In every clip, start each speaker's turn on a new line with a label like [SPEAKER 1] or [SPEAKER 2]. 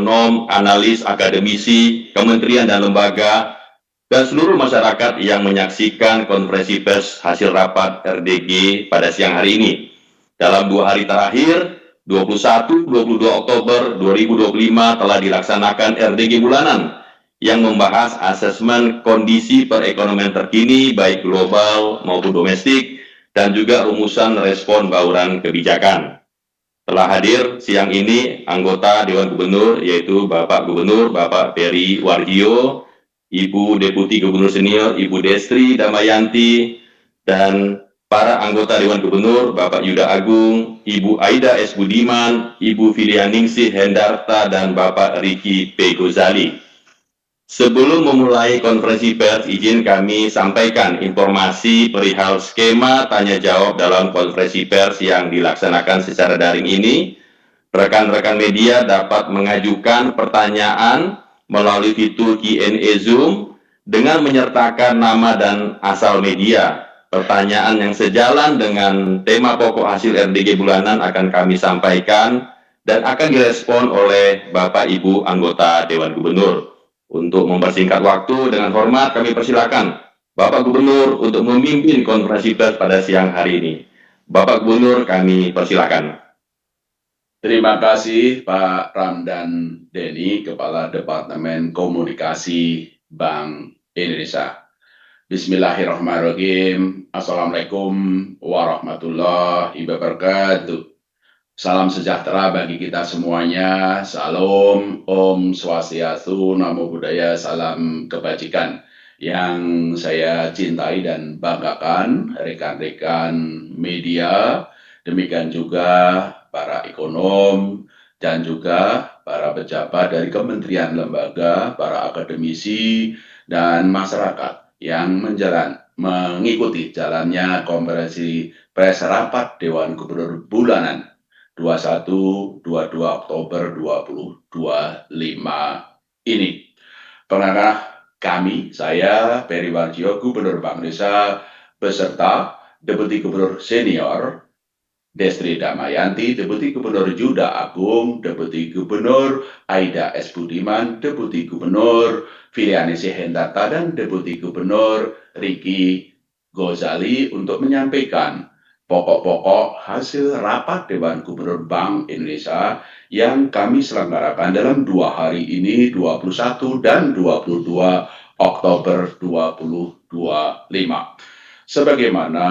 [SPEAKER 1] ekonom, analis, akademisi, kementerian dan lembaga, dan seluruh masyarakat yang menyaksikan konferensi pers hasil rapat RDG pada siang hari ini. Dalam 2 hari terakhir, 21-22 Oktober 2025 telah dilaksanakan RDG bulanan yang membahas asesmen kondisi perekonomian terkini baik global maupun domestik dan juga rumusan respon bauran kebijakan. Telah hadir siang ini anggota Dewan Gubernur yaitu Bapak Gubernur Bapak Peri Warjio, Ibu Deputi Gubernur Senior Ibu Destri Damayanti, dan para anggota Dewan Gubernur Bapak Yuda Agung, Ibu Aida S. Budiman, Ibu Filianingsih Hendarta, dan Bapak Riki P. Gozali. Sebelum memulai konferensi pers, izin kami sampaikan informasi perihal skema tanya jawab dalam konferensi pers yang dilaksanakan secara daring ini. Rekan-rekan media dapat mengajukan pertanyaan melalui fitur Q&A Zoom dengan menyertakan nama dan asal media. Pertanyaan yang sejalan dengan tema pokok hasil RDG bulanan akan kami sampaikan dan akan direspon oleh Bapak Ibu anggota Dewan Gubernur. Untuk mempersingkat waktu, dengan hormat kami persilakan Bapak Gubernur untuk memimpin konferensi pers pada siang hari ini. Bapak Gubernur, kami persilakan.
[SPEAKER 2] Terima kasih Pak Ramdan Deni, Kepala Departemen Komunikasi Bank Indonesia. Bismillahirrahmanirrahim. Assalamualaikum warahmatullahi wabarakatuh. Salam sejahtera bagi kita semuanya. Salam, Om Swastiastu, Namo Buddhaya, salam kebajikan. Yang saya cintai dan banggakan, rekan-rekan media, demikian juga para ekonom, dan juga para pejabat dari kementerian lembaga, para akademisi, dan masyarakat yang mengikuti jalannya konferensi pers rapat Dewan Gubernur bulanan 21-22 Oktober 2025 ini. Pengarah kami, saya Peri Warjio, Gubernur Bank Indonesia, beserta Deputi Gubernur Senior Destri Damayanti, Deputi Gubernur Yuda Agung, Deputi Gubernur Aida S. Budiman, Deputi Gubernur Filianingsih Hendarta, dan Deputi Gubernur Riki Gozali untuk menyampaikan pokok-pokok hasil rapat Dewan Gubernur Bank Indonesia yang kami selenggarakan dalam 2 hari ini, 21 dan 22 Oktober 2025. Sebagaimana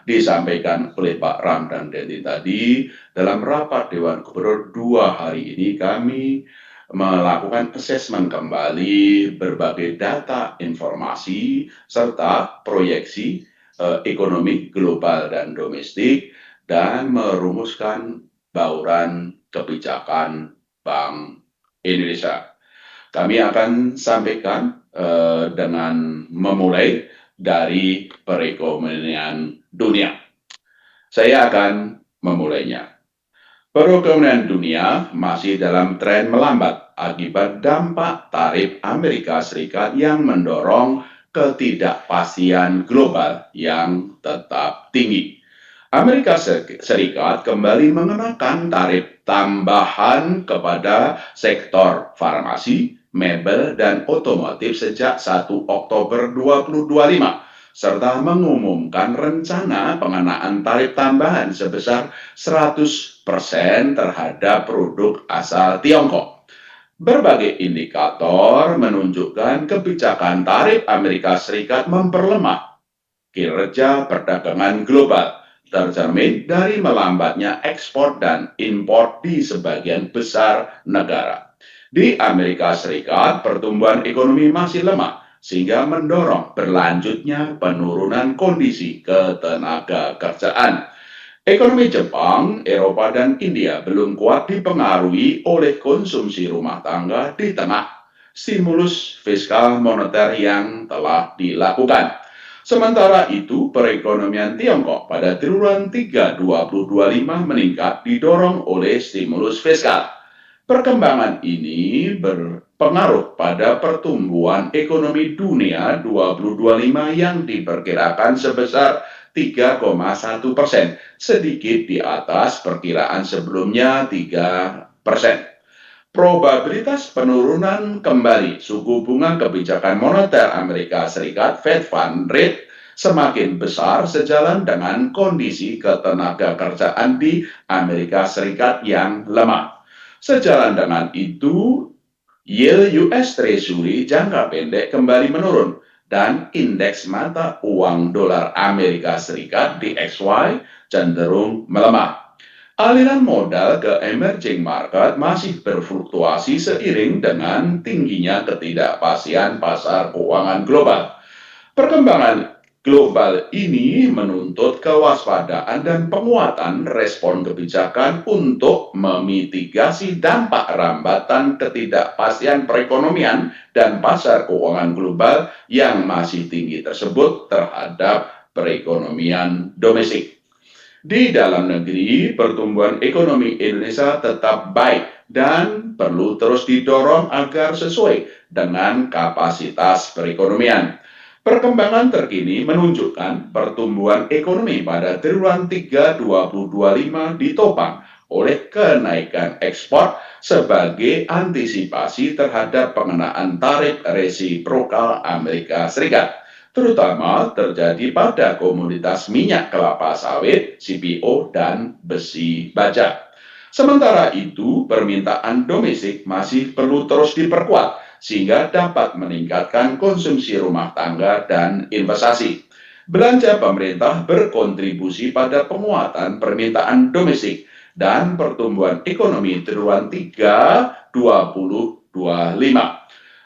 [SPEAKER 2] disampaikan oleh Pak Ramdan Deni tadi, dalam rapat Dewan Gubernur 2 hari ini kami melakukan asesmen kembali berbagai data informasi serta proyeksi ekonomi global dan domestik, dan merumuskan bauran kebijakan Bank Indonesia. Kami akan sampaikan dengan memulai dari perekonomian dunia. Saya akan memulainya. Perekonomian dunia masih dalam tren melambat akibat dampak tarif Amerika Serikat yang mendorong ketidakpastian global yang tetap tinggi. Amerika Serikat kembali mengenakan tarif tambahan kepada sektor farmasi, mebel, dan otomotif sejak 1 Oktober 2025, serta mengumumkan rencana pengenaan tarif tambahan sebesar 100% terhadap produk asal Tiongkok. Berbagai indikator menunjukkan kebijakan tarif Amerika Serikat memperlemah kinerja perdagangan global, tercermin dari melambatnya ekspor dan impor di sebagian besar negara. Di Amerika Serikat, pertumbuhan ekonomi masih lemah, sehingga mendorong berlanjutnya penurunan kondisi ketenaga kerjaan. Ekonomi Jepang, Eropa, dan India belum kuat dipengaruhi oleh konsumsi rumah tangga di tengah stimulus fiskal moneter yang telah dilakukan. Sementara itu, perekonomian Tiongkok pada triwulan 3 2025 meningkat didorong oleh stimulus fiskal. Perkembangan ini berpengaruh pada pertumbuhan ekonomi dunia 2025 yang diperkirakan sebesar 3,1%, sedikit di atas perkiraan sebelumnya 3%. Probabilitas penurunan kembali suku bunga kebijakan moneter Amerika Serikat Fed Fund Rate semakin besar sejalan dengan kondisi ketenaga kerjaan di Amerika Serikat yang lemah. Sejalan dengan itu, yield US Treasury jangka pendek kembali menurun dan indeks mata uang dolar Amerika Serikat DXY cenderung melemah. Aliran modal ke emerging market masih berfluktuasi seiring dengan tingginya ketidakpastian pasar keuangan global. Perkembangan global ini menuntut kewaspadaan dan penguatan respon kebijakan untuk memitigasi dampak rambatan ketidakpastian perekonomian dan pasar keuangan global yang masih tinggi tersebut terhadap perekonomian domestik. Di dalam negeri, pertumbuhan ekonomi Indonesia tetap baik dan perlu terus didorong agar sesuai dengan kapasitas perekonomian. Perkembangan terkini menunjukkan pertumbuhan ekonomi pada triwulan 3 2025 ditopang oleh kenaikan ekspor sebagai antisipasi terhadap pengenaan tarif resiprokal Amerika Serikat, terutama terjadi pada komoditas minyak kelapa sawit, CPO, dan besi baja. Sementara itu, permintaan domestik masih perlu terus diperkuat sehingga dapat meningkatkan konsumsi rumah tangga dan investasi. Belanja pemerintah berkontribusi pada penguatan permintaan domestik dan pertumbuhan ekonomi triwulan 3 2025.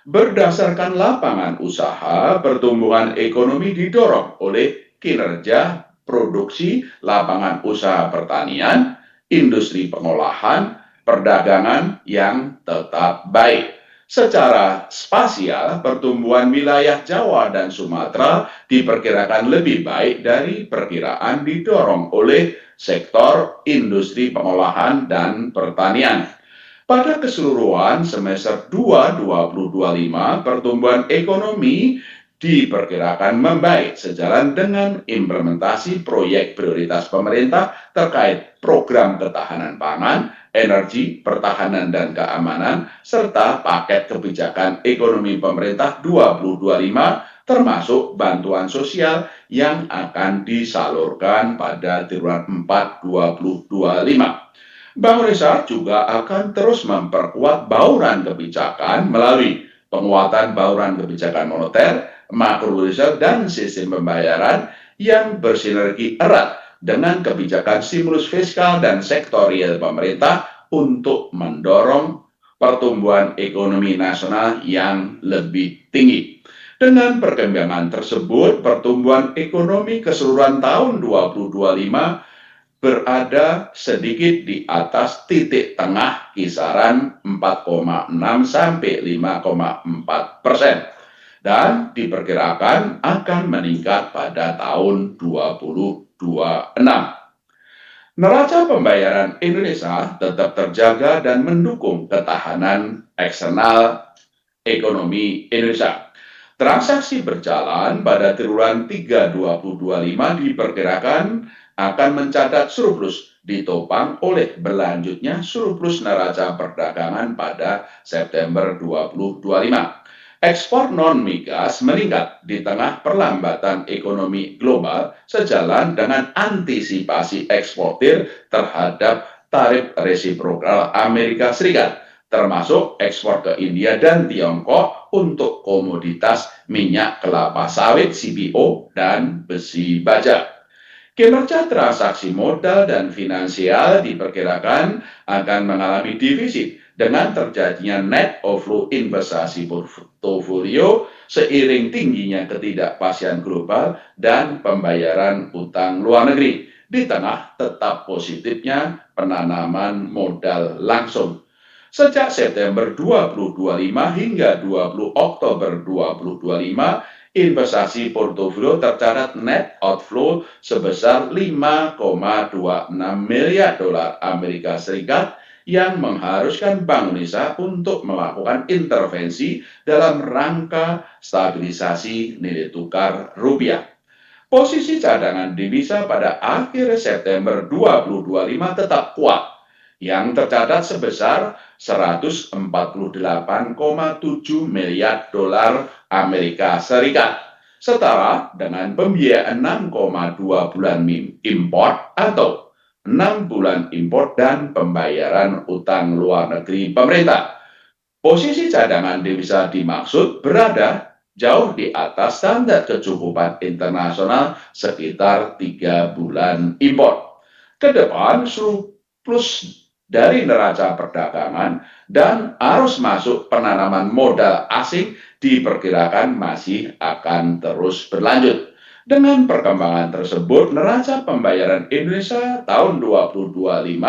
[SPEAKER 2] Berdasarkan lapangan usaha, pertumbuhan ekonomi didorong oleh kinerja produksi lapangan usaha pertanian, industri pengolahan, perdagangan yang tetap baik. Secara spasial, pertumbuhan wilayah Jawa dan Sumatera diperkirakan lebih baik dari perkiraan didorong oleh sektor industri pengolahan dan pertanian. Pada keseluruhan semester 2 2025, pertumbuhan ekonomi diperkirakan membaik sejalan dengan implementasi proyek prioritas pemerintah terkait program ketahanan pangan, energi, pertahanan dan keamanan, serta paket kebijakan ekonomi pemerintah 2025 termasuk bantuan sosial yang akan disalurkan pada triwulan 4 2025. Bank Indonesia juga akan terus memperkuat bauran kebijakan melalui penguatan bauran kebijakan moneter, makrobudensial, dan sistem pembayaran yang bersinergi erat dengan kebijakan stimulus fiskal dan sektorial pemerintah untuk mendorong pertumbuhan ekonomi nasional yang lebih tinggi. Dengan perkembangan tersebut, pertumbuhan ekonomi keseluruhan tahun 2025 berada sedikit di atas titik tengah kisaran 4,6 sampai 5,4% dan diperkirakan akan meningkat pada tahun 2026. Neraca pembayaran Indonesia tetap terjaga dan mendukung ketahanan eksternal ekonomi Indonesia. Transaksi berjalan pada triwulan 3 2025 diperkirakan akan mencatat surplus ditopang oleh berlanjutnya surplus neraca perdagangan pada September 2025. Ekspor non-migas meningkat di tengah perlambatan ekonomi global sejalan dengan antisipasi eksportir terhadap tarif resiprokal Amerika Serikat, termasuk ekspor ke India dan Tiongkok untuk komoditas minyak kelapa sawit CPO dan besi baja. Kinerja transaksi modal dan finansial diperkirakan akan mengalami defisit dengan terjadinya net outflow investasi portofolio seiring tingginya ketidakpastian global dan pembayaran utang luar negeri di tengah tetap positifnya penanaman modal langsung. Sejak September 2025 hingga 20 Oktober 2025, investasi portofolio tercatat net outflow sebesar 5,26 miliar dolar Amerika Serikat yang mengharuskan Bank Indonesia untuk melakukan intervensi dalam rangka stabilisasi nilai tukar rupiah. Posisi cadangan devisa pada akhir September 2025 tetap kuat, yang tercatat sebesar 148,7 miliar dolar Amerika Serikat, setara dengan pembiayaan 6,2 bulan import atau 6 bulan import dan pembayaran utang luar negeri pemerintah. Posisi cadangan devisa dimaksud berada jauh di atas standar kecukupan internasional sekitar 3 bulan import. Kedepan, surplus dari neraca perdagangan dan arus masuk penanaman modal asing diperkirakan masih akan terus berlanjut. Dengan perkembangan tersebut, neraca pembayaran Indonesia tahun 2025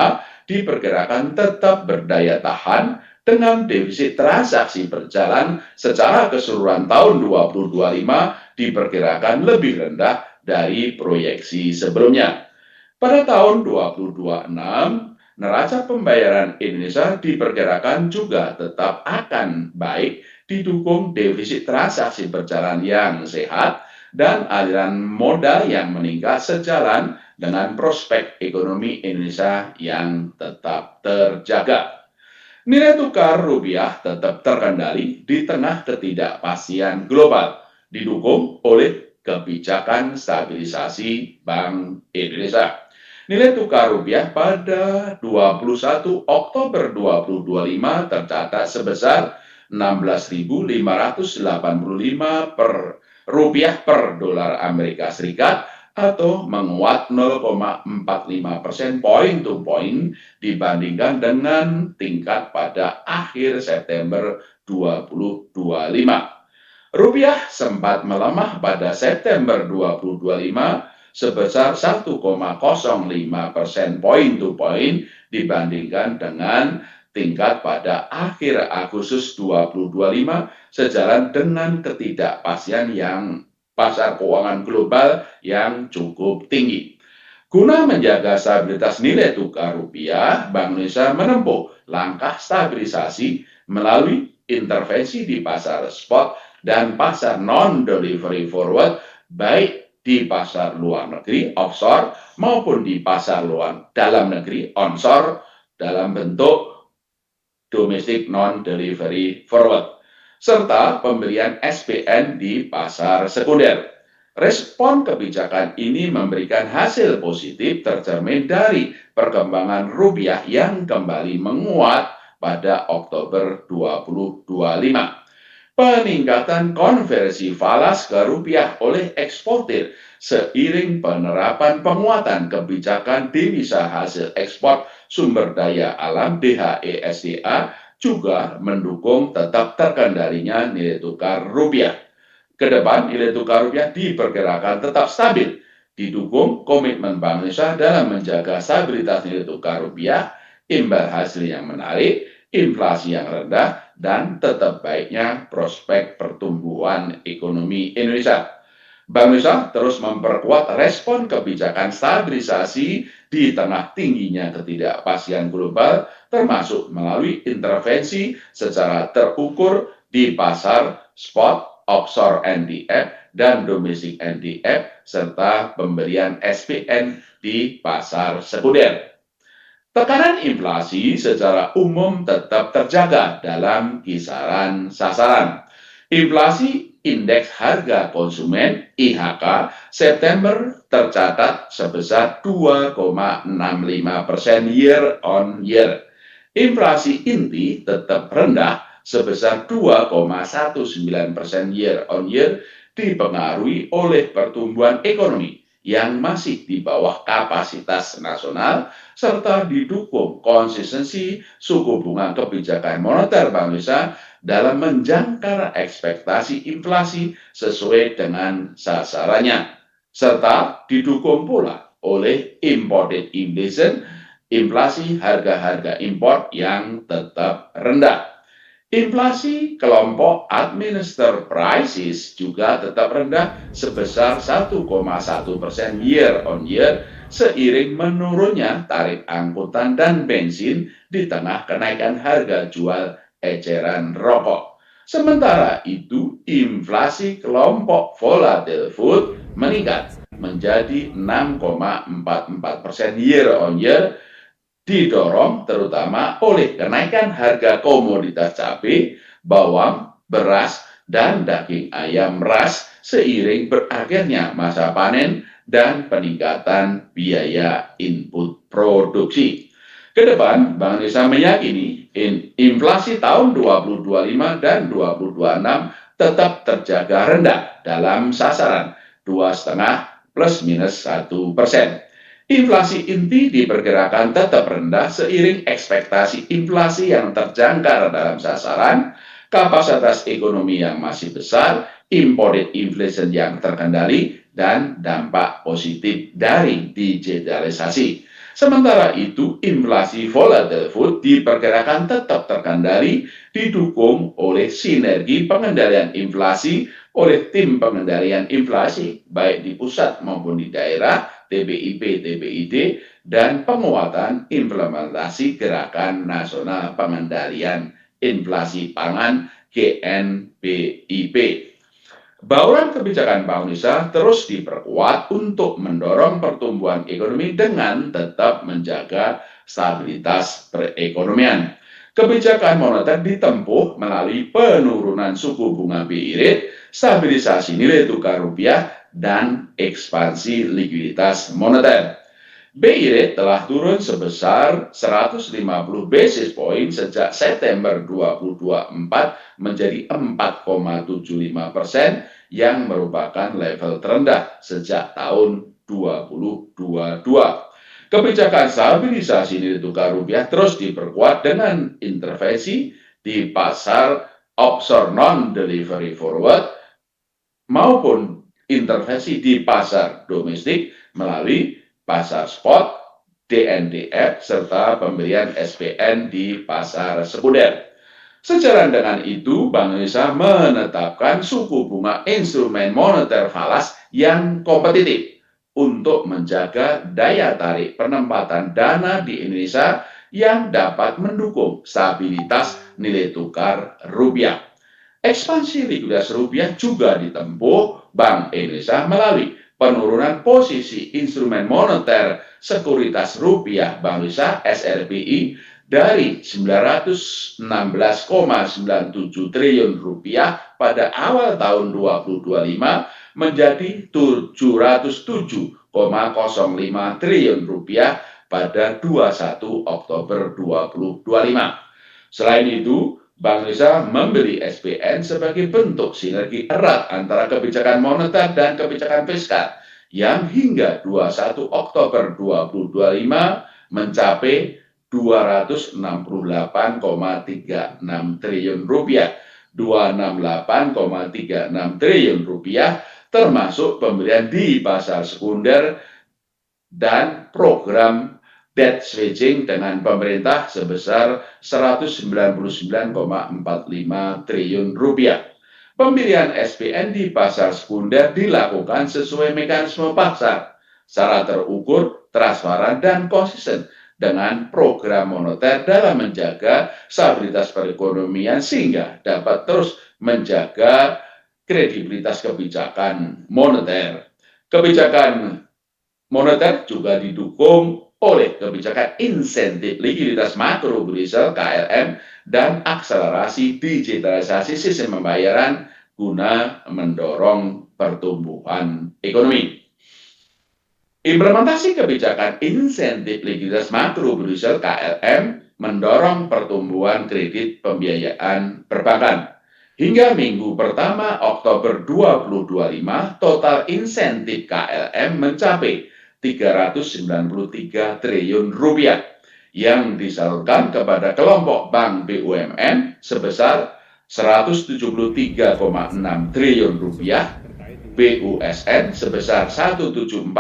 [SPEAKER 2] diperkirakan tetap berdaya tahan dengan defisit transaksi berjalan secara keseluruhan tahun 2025 diperkirakan lebih rendah dari proyeksi sebelumnya. Pada tahun 2026, neraca pembayaran Indonesia diperkirakan juga tetap akan baik didukung defisit transaksi berjalan yang sehat dan aliran modal yang meningkat sejalan dengan prospek ekonomi Indonesia yang tetap terjaga. Nilai tukar rupiah tetap terkendali di tengah ketidakpastian global, didukung oleh kebijakan stabilisasi Bank Indonesia. Nilai tukar rupiah pada 21 Oktober 2025 tercatat sebesar 16.585 per rupiah per dolar Amerika Serikat atau menguat 0,45% point to point dibandingkan dengan tingkat pada akhir September 2025. Rupiah sempat melemah pada September 2025 sebesar 1,05% point to point dibandingkan dengan tingkat pada akhir Agustus 2025 sejalan dengan ketidakpastian yang pasar keuangan global yang cukup tinggi. Guna menjaga stabilitas nilai tukar rupiah, Bank Indonesia menempuh langkah stabilisasi melalui intervensi di pasar spot dan pasar non-delivery forward, baik di pasar luar negeri offshore maupun di pasar luar dalam negeri onshore dalam bentuk domestic non-delivery forward, serta pembelian SPN di pasar sekunder. Respon kebijakan ini memberikan hasil positif tercermin dari perkembangan rupiah yang kembali menguat pada Oktober 2025. Peningkatan konversi falas ke rupiah oleh eksportir seiring penerapan penguatan kebijakan devisa hasil ekspor sumber daya alam DHESDA juga mendukung tetap terkendalinya nilai tukar rupiah. Kedepan, nilai tukar rupiah diperkirakan tetap stabil, didukung komitmen Bank Indonesia dalam menjaga stabilitas nilai tukar rupiah, imbal hasil yang menarik, inflasi yang rendah, dan tetap baiknya prospek pertumbuhan ekonomi Indonesia. Bank Indonesia terus memperkuat respon kebijakan stabilisasi di tengah tingginya ketidakpastian global, termasuk melalui intervensi secara terukur di pasar spot, offshore NDF, dan domestic NDF, serta pemberian SPN di pasar sekunder. Tekanan inflasi secara umum tetap terjaga dalam kisaran sasaran. Inflasi indeks harga konsumen IHK September tercatat sebesar 2,65% year on year. Inflasi inti tetap rendah sebesar 2,19% year on year, dipengaruhi oleh pertumbuhan ekonomi yang masih di bawah kapasitas nasional, serta didukung konsistensi suku bunga kebijakan moneter Bank Indonesia dalam menjangkar ekspektasi inflasi sesuai dengan sasarannya, serta didukung pula oleh imported inflation, inflasi harga-harga impor yang tetap rendah. Inflasi kelompok administered prices juga tetap rendah sebesar 1,1% year on year seiring menurunnya tarif angkutan dan bensin di tengah kenaikan harga jual eceran rokok. Sementara itu, inflasi kelompok volatile food meningkat menjadi 6,44% year on year didorong terutama oleh kenaikan harga komoditas cabai, bawang, beras, dan daging ayam ras seiring berakhirnya masa panen dan peningkatan biaya input produksi. Kedepan, Bank Indonesia meyakini inflasi tahun 2025 dan 2026 tetap terjaga rendah dalam sasaran 2,5 plus minus 1%. Inflasi inti diperkirakan tetap rendah seiring ekspektasi inflasi yang terjangkar dalam sasaran, kapasitas ekonomi yang masih besar, imported inflation yang terkendali, dan dampak positif dari digitalisasi. Sementara itu, inflasi volatile food diperkirakan tetap terkendali, didukung oleh sinergi pengendalian inflasi oleh tim pengendalian inflasi, baik di pusat maupun di daerah, TBIP, TBID, dan penguatan implementasi Gerakan Nasional Pengendalian Inflasi Pangan, GNBIP. Bauran kebijakan Bank Indonesia terus diperkuat untuk mendorong pertumbuhan ekonomi dengan tetap menjaga stabilitas perekonomian. Kebijakan moneter ditempuh melalui penurunan suku bunga BI rate, stabilisasi nilai tukar rupiah, dan ekspansi likuiditas moneter. BI rate telah turun sebesar 150 basis point sejak September 2024 menjadi 4,75%, yang merupakan level terendah sejak tahun 2022. Kebijakan stabilisasi nilai tukar rupiah terus diperkuat dengan intervensi di pasar offshore non-delivery forward maupun intervensi di pasar domestik melalui pasar spot, DNDF, serta pemberian SPN di pasar sekunder. Sejalan dengan itu, Bank Indonesia menetapkan suku bunga instrumen moneter falas yang kompetitif untuk menjaga daya tarik penempatan dana di Indonesia yang dapat mendukung stabilitas nilai tukar rupiah. Ekspansi likuiditas rupiah juga ditempuh Bank Indonesia melalui penurunan posisi instrumen moneter sekuritas rupiah Bank Indonesia (SRBI) dari 916,97 triliun rupiah pada awal tahun 2025 menjadi 707,05 triliun rupiah pada 21 Oktober 2025. Selain itu, Bank Indonesia membeli SPN sebagai bentuk sinergi erat antara kebijakan moneter dan kebijakan fiskal yang hingga 21 Oktober 2025 mencapai 268,36 triliun rupiah, 268,36 triliun rupiah, termasuk pembelian di pasar sekunder dan program debt switching dengan pemerintah sebesar 199,45 triliun rupiah. Pembelian SPN di pasar sekunder dilakukan sesuai mekanisme pasar, secara terukur, transparan, dan konsisten dengan program moneter dalam menjaga stabilitas perekonomian sehingga dapat terus menjaga kredibilitas kebijakan moneter. Kebijakan moneter juga didukung oleh kebijakan insentif likuiditas makro Brisel KLM dan akselerasi digitalisasi sistem pembayaran guna mendorong pertumbuhan ekonomi. Implementasi kebijakan insentif likuiditas makro Brisel KLM mendorong pertumbuhan kredit pembiayaan perbankan. Hingga minggu pertama Oktober 2025, total insentif KLM mencapai 393 triliun rupiah yang disalurkan kepada kelompok bank BUMN sebesar 173,6 triliun rupiah, BUSN sebesar 174,4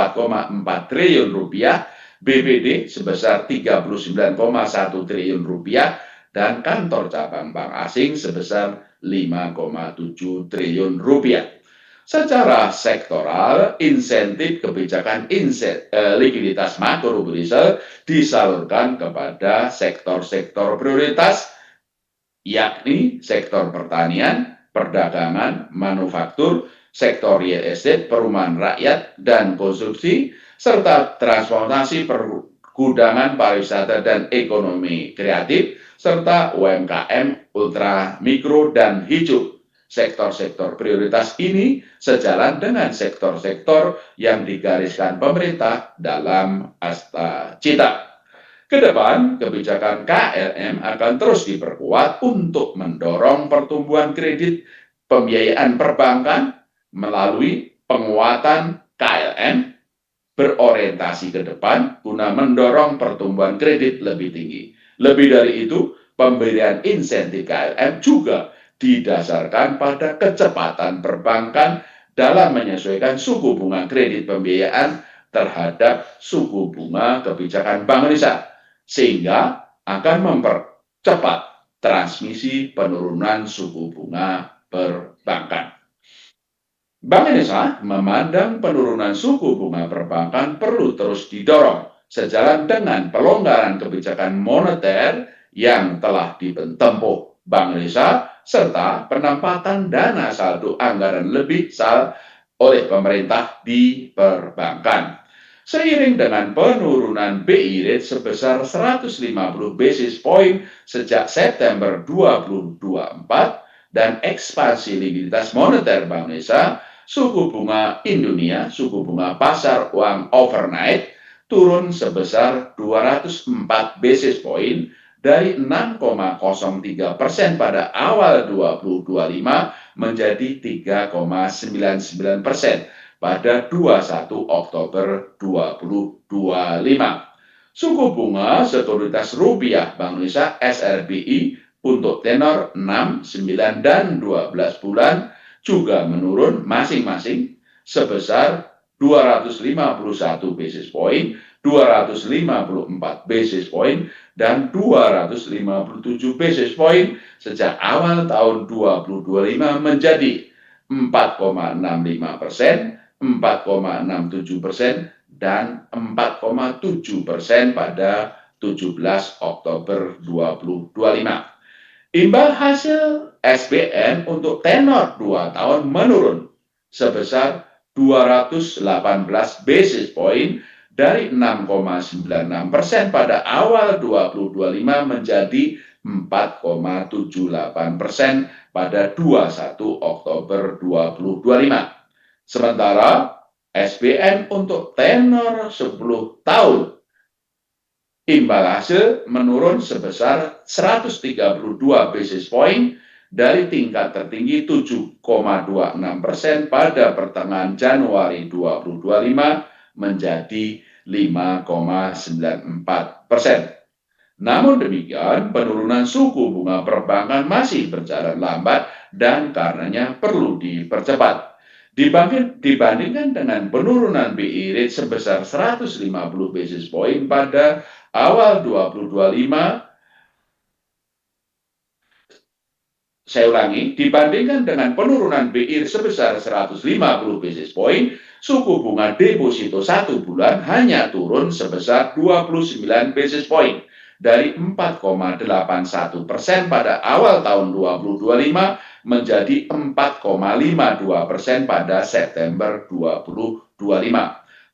[SPEAKER 2] triliun rupiah, BPD sebesar 39,1 triliun rupiah, dan kantor cabang bank asing sebesar 5,7 triliun rupiah. Secara sektoral, insentif kebijakan likuiditas makro Brisel disalurkan kepada sektor-sektor prioritas, yakni sektor pertanian, perdagangan, manufaktur, sektor real estate, perumahan rakyat dan konstruksi, serta transportasi gudangan pariwisata dan ekonomi kreatif, serta UMKM ultra mikro dan hijau. Sektor-sektor prioritas ini sejalan dengan sektor-sektor yang digariskan pemerintah dalam Asta Cita. Kedepan, kebijakan KLM akan terus diperkuat untuk mendorong pertumbuhan kredit pembiayaan perbankan melalui penguatan KLM berorientasi ke depan guna mendorong pertumbuhan kredit lebih tinggi. Lebih dari itu, pemberian insentif KLM juga didasarkan pada kecepatan perbankan dalam menyesuaikan suku bunga kredit pembiayaan terhadap suku bunga kebijakan Bank Indonesia, sehingga akan mempercepat transmisi penurunan suku bunga perbankan. Bank Indonesia memandang penurunan suku bunga perbankan perlu terus didorong sejalan dengan pelonggaran kebijakan moneter yang telah ditempuh Bank Indonesia serta penempatan dana saldo anggaran lebih oleh pemerintah di perbankan. Seiring dengan penurunan BI rate sebesar 150 basis point sejak September 2024 dan ekspansi likuiditas moneter Bank Indonesia, suku bunga Indonesia, suku bunga pasar uang overnight turun sebesar 204 basis point dari 6,03% pada awal 2025 menjadi 3,99% pada 21 Oktober 2025. Suku bunga sekuritas rupiah Bank Indonesia SRBI untuk tenor 6, 9, dan 12 bulan juga menurun masing-masing sebesar 251 basis point, 254 basis point, dan 257 basis point sejak awal tahun 2025 menjadi 4,65%, 4,67%, dan 4,7% pada 17 Oktober 2025. Imbal hasil SBN untuk tenor 2 tahun menurun sebesar 218 basis point dari 6,96% pada awal 2025 menjadi 4,78% pada 21 Oktober 2025. Sementara SBN untuk tenor 10 tahun imbal hasil menurun sebesar 132 basis point dari tingkat tertinggi 7,26% pada pertengahan Januari 2025 menjadi 5,94%. Namun demikian, penurunan suku bunga perbankan masih berjalan lambat dan karenanya perlu dipercepat. Dibandingkan dengan penurunan BI rate sebesar 150 basis point pada awal 2025, saya ulangi, dibandingkan dengan penurunan BI sebesar 150 basis point, suku bunga deposito 1 bulan hanya turun sebesar 29 basis point dari 4,81% pada awal tahun 2025 menjadi 4,52% pada September 2025.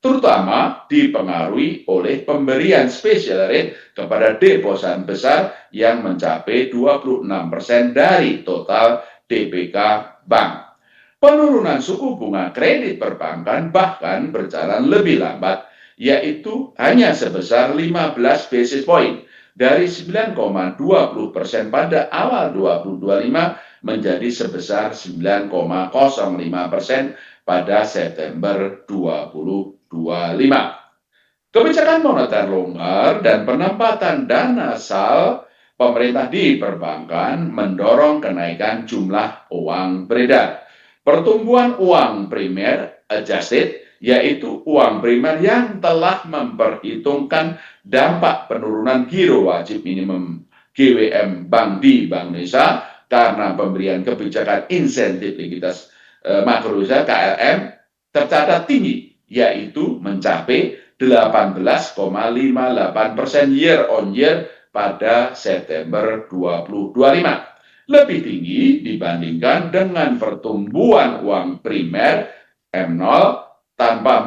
[SPEAKER 2] Terutama dipengaruhi oleh pemberian special rate kepada deposan besar yang mencapai 26% dari total DPK bank. Penurunan suku bunga kredit perbankan bahkan berjalan lebih lambat, yaitu hanya sebesar 15 basis point dari 9,20% pada awal 2025 menjadi sebesar 9,05% pada September 2025. Kebijakan moneter longgar dan penempatan dana sal pemerintah di perbankan mendorong kenaikan jumlah uang beredar. Pertumbuhan uang primer adjusted, yaitu uang primer yang telah memperhitungkan dampak penurunan giro wajib minimum GWM Bank di Bank Indonesia karena pemberian kebijakan insentif likuiditas makrobudensial KLM tercatat tinggi, yaitu mencapai 18,58% year on year pada September 2025. Lebih tinggi dibandingkan dengan pertumbuhan uang primer M0 tanpa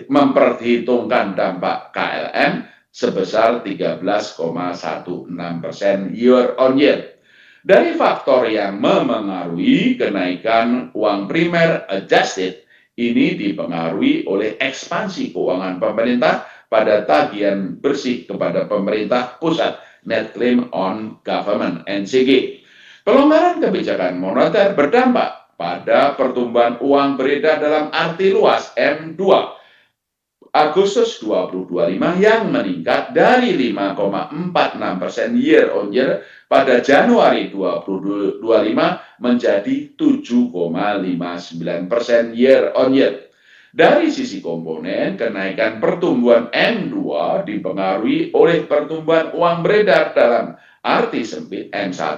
[SPEAKER 2] memperhitungkan dampak KLM sebesar 13,16% year on year. Dari faktor yang memengaruhi kenaikan uang primer adjusted, ini dipengaruhi oleh ekspansi keuangan pemerintah pada tagihan bersih kepada pemerintah pusat net claim on government NCG. Pelonggaran kebijakan moneter berdampak pada pertumbuhan uang beredar dalam arti luas M2 Agustus 2025 yang meningkat dari 5,46% year on year pada Januari 2025 menjadi 7,59% year on year. Dari sisi komponen, kenaikan pertumbuhan M2 dipengaruhi oleh pertumbuhan uang beredar dalam arti sempit M1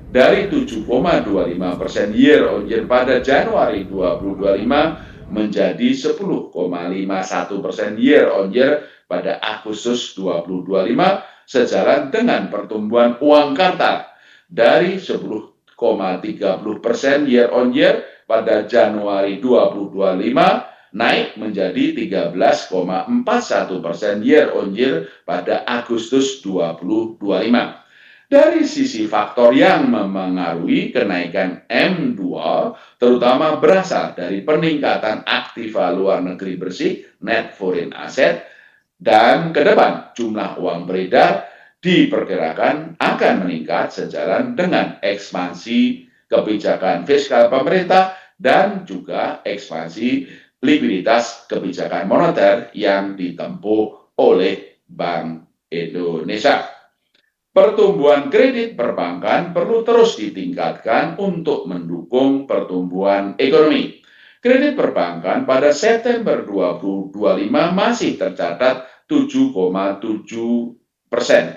[SPEAKER 2] dari 7,25% year on year pada Januari 2025 menjadi 10,51% year on year pada Agustus 2025 sejalan dengan pertumbuhan uang kartal dari 10,30% year on year pada Januari 2025 naik menjadi 13,41% year on year pada Agustus 2025. Dari sisi faktor yang memengaruhi kenaikan M2, terutama berasal dari peningkatan aktiva luar negeri bersih, net foreign asset, dan ke depan jumlah uang beredar diperkirakan akan meningkat sejalan dengan ekspansi kebijakan fiskal pemerintah dan juga ekspansi likuiditas kebijakan moneter yang ditempuh oleh Bank Indonesia. Pertumbuhan kredit perbankan perlu terus ditingkatkan untuk mendukung pertumbuhan ekonomi. Kredit perbankan pada September 2025 masih tercatat 7,7%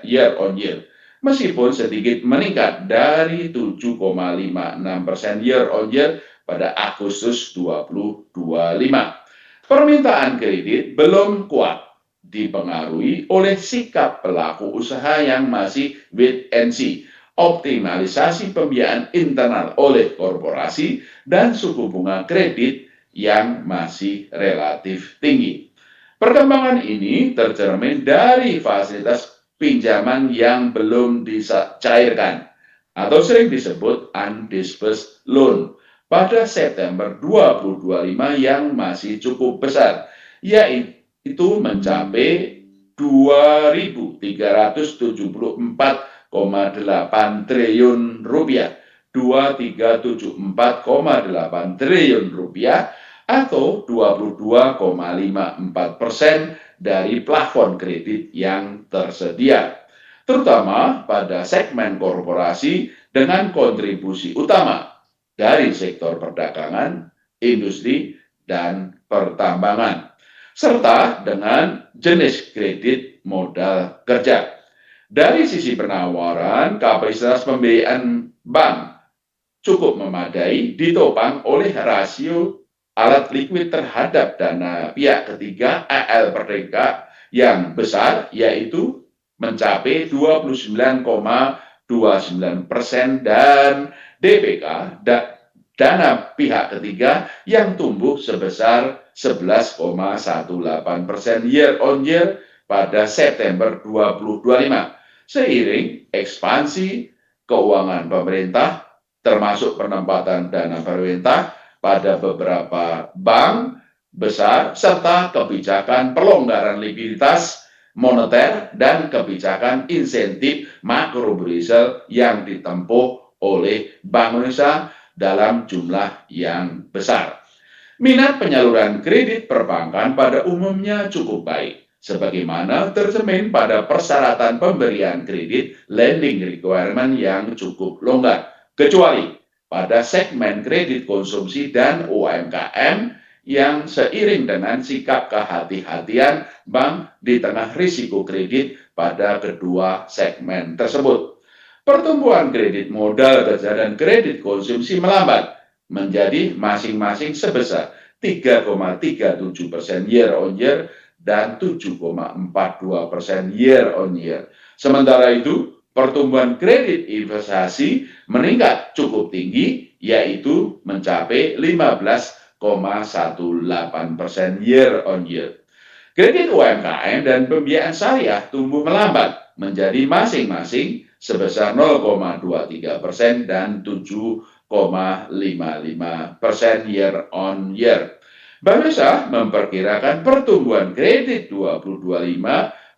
[SPEAKER 2] year on year, meskipun sedikit meningkat dari 7,56% year on year pada Agustus 2025. Permintaan kredit belum kuat dipengaruhi oleh sikap pelaku usaha yang masih wait and see, optimalisasi pembiayaan internal oleh korporasi, dan suku bunga kredit yang masih relatif tinggi. Perkembangan ini tercermin dari fasilitas pinjaman yang belum dicairkan atau sering disebut undisbursed loan pada September 2025 yang masih cukup besar, yaitu mencapai 2.374,8 triliun rupiah, 2.374,8 triliun rupiah atau 22,54% dari plafon kredit yang tersedia, terutama pada segmen korporasi dengan kontribusi utama dari sektor perdagangan, industri, dan pertambangan, serta dengan jenis kredit modal kerja. Dari sisi penawaran, kapasitas pembiayaan bank cukup memadai ditopang oleh rasio alat likuid terhadap dana pihak ketiga AL per dekade yang besar, yaitu mencapai 29,29% dan DPK dana pihak ketiga yang tumbuh sebesar 11,18% year on year pada September 2025. Seiring ekspansi keuangan pemerintah termasuk penempatan dana pemerintah pada beberapa bank besar serta kebijakan pelonggaran likuiditas moneter dan kebijakan insentif makrobudensial yang ditempuh oleh Bank Indonesia dalam jumlah yang besar. Minat penyaluran kredit perbankan pada umumnya cukup baik, sebagaimana tercermin pada persyaratan pemberian kredit lending requirement yang cukup longgar, kecuali pada segmen kredit konsumsi dan UMKM yang seiring dengan sikap kehati-hatian bank di tengah risiko kredit pada kedua segmen tersebut. Pertumbuhan kredit modal kerja dan kredit konsumsi melambat menjadi masing-masing sebesar 3,37% year on year dan 7,42% year on year. Sementara itu, pertumbuhan kredit investasi meningkat cukup tinggi, yaitu mencapai 15,18% year on year. Kredit UMKM dan pembiayaan syariah tumbuh melambat menjadi masing-masing sebesar 0,23% dan 7,55% year on year. Bank Indonesia memperkirakan pertumbuhan kredit 2025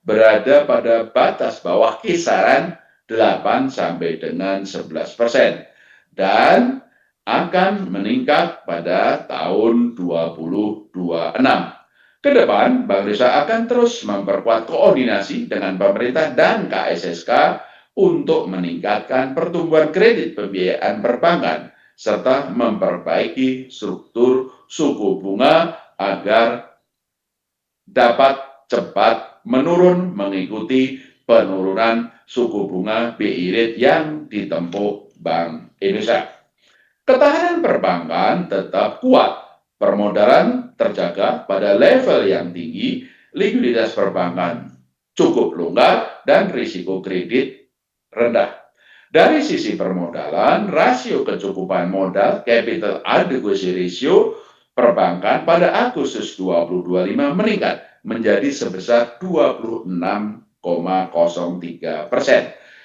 [SPEAKER 2] berada pada batas bawah kisaran 8 sampai dengan 11% dan akan meningkat pada tahun 2026. Ke depan, Bank Indonesia akan terus memperkuat koordinasi dengan pemerintah dan KSSK untuk meningkatkan pertumbuhan kredit pembiayaan perbankan serta memperbaiki struktur suku bunga agar dapat cepat menurun mengikuti penurunan suku bunga BI rate yang ditempuh Bank Indonesia. Ketahanan perbankan tetap kuat, permodalan terjaga pada level yang tinggi, likuiditas perbankan cukup longgar, dan risiko kredit rendah. Dari sisi permodalan, rasio kecukupan modal capital adequacy ratio perbankan pada Agustus 2025 meningkat menjadi sebesar 26,03%,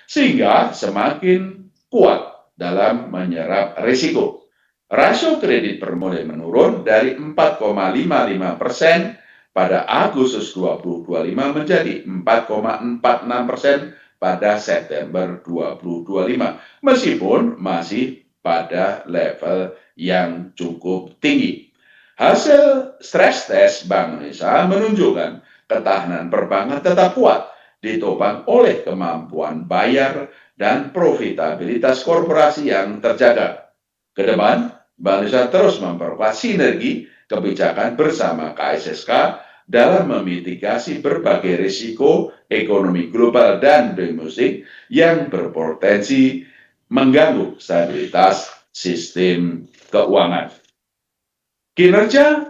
[SPEAKER 2] sehingga semakin kuat dalam menyerap risiko. Rasio kredit permodalan menurun dari 4,55% pada Agustus 2025 menjadi 4,46% pada September 2025, meskipun masih pada level yang cukup tinggi. Hasil stress test Bank Indonesia menunjukkan ketahanan perbankan tetap kuat, ditopang oleh kemampuan bayar dan profitabilitas korporasi yang terjaga. Ke depan, Bank Indonesia terus memperkuat sinergi kebijakan bersama KSSK dalam memitigasi berbagai risiko ekonomi global dan domestik yang berpotensi mengganggu stabilitas sistem keuangan. Kinerja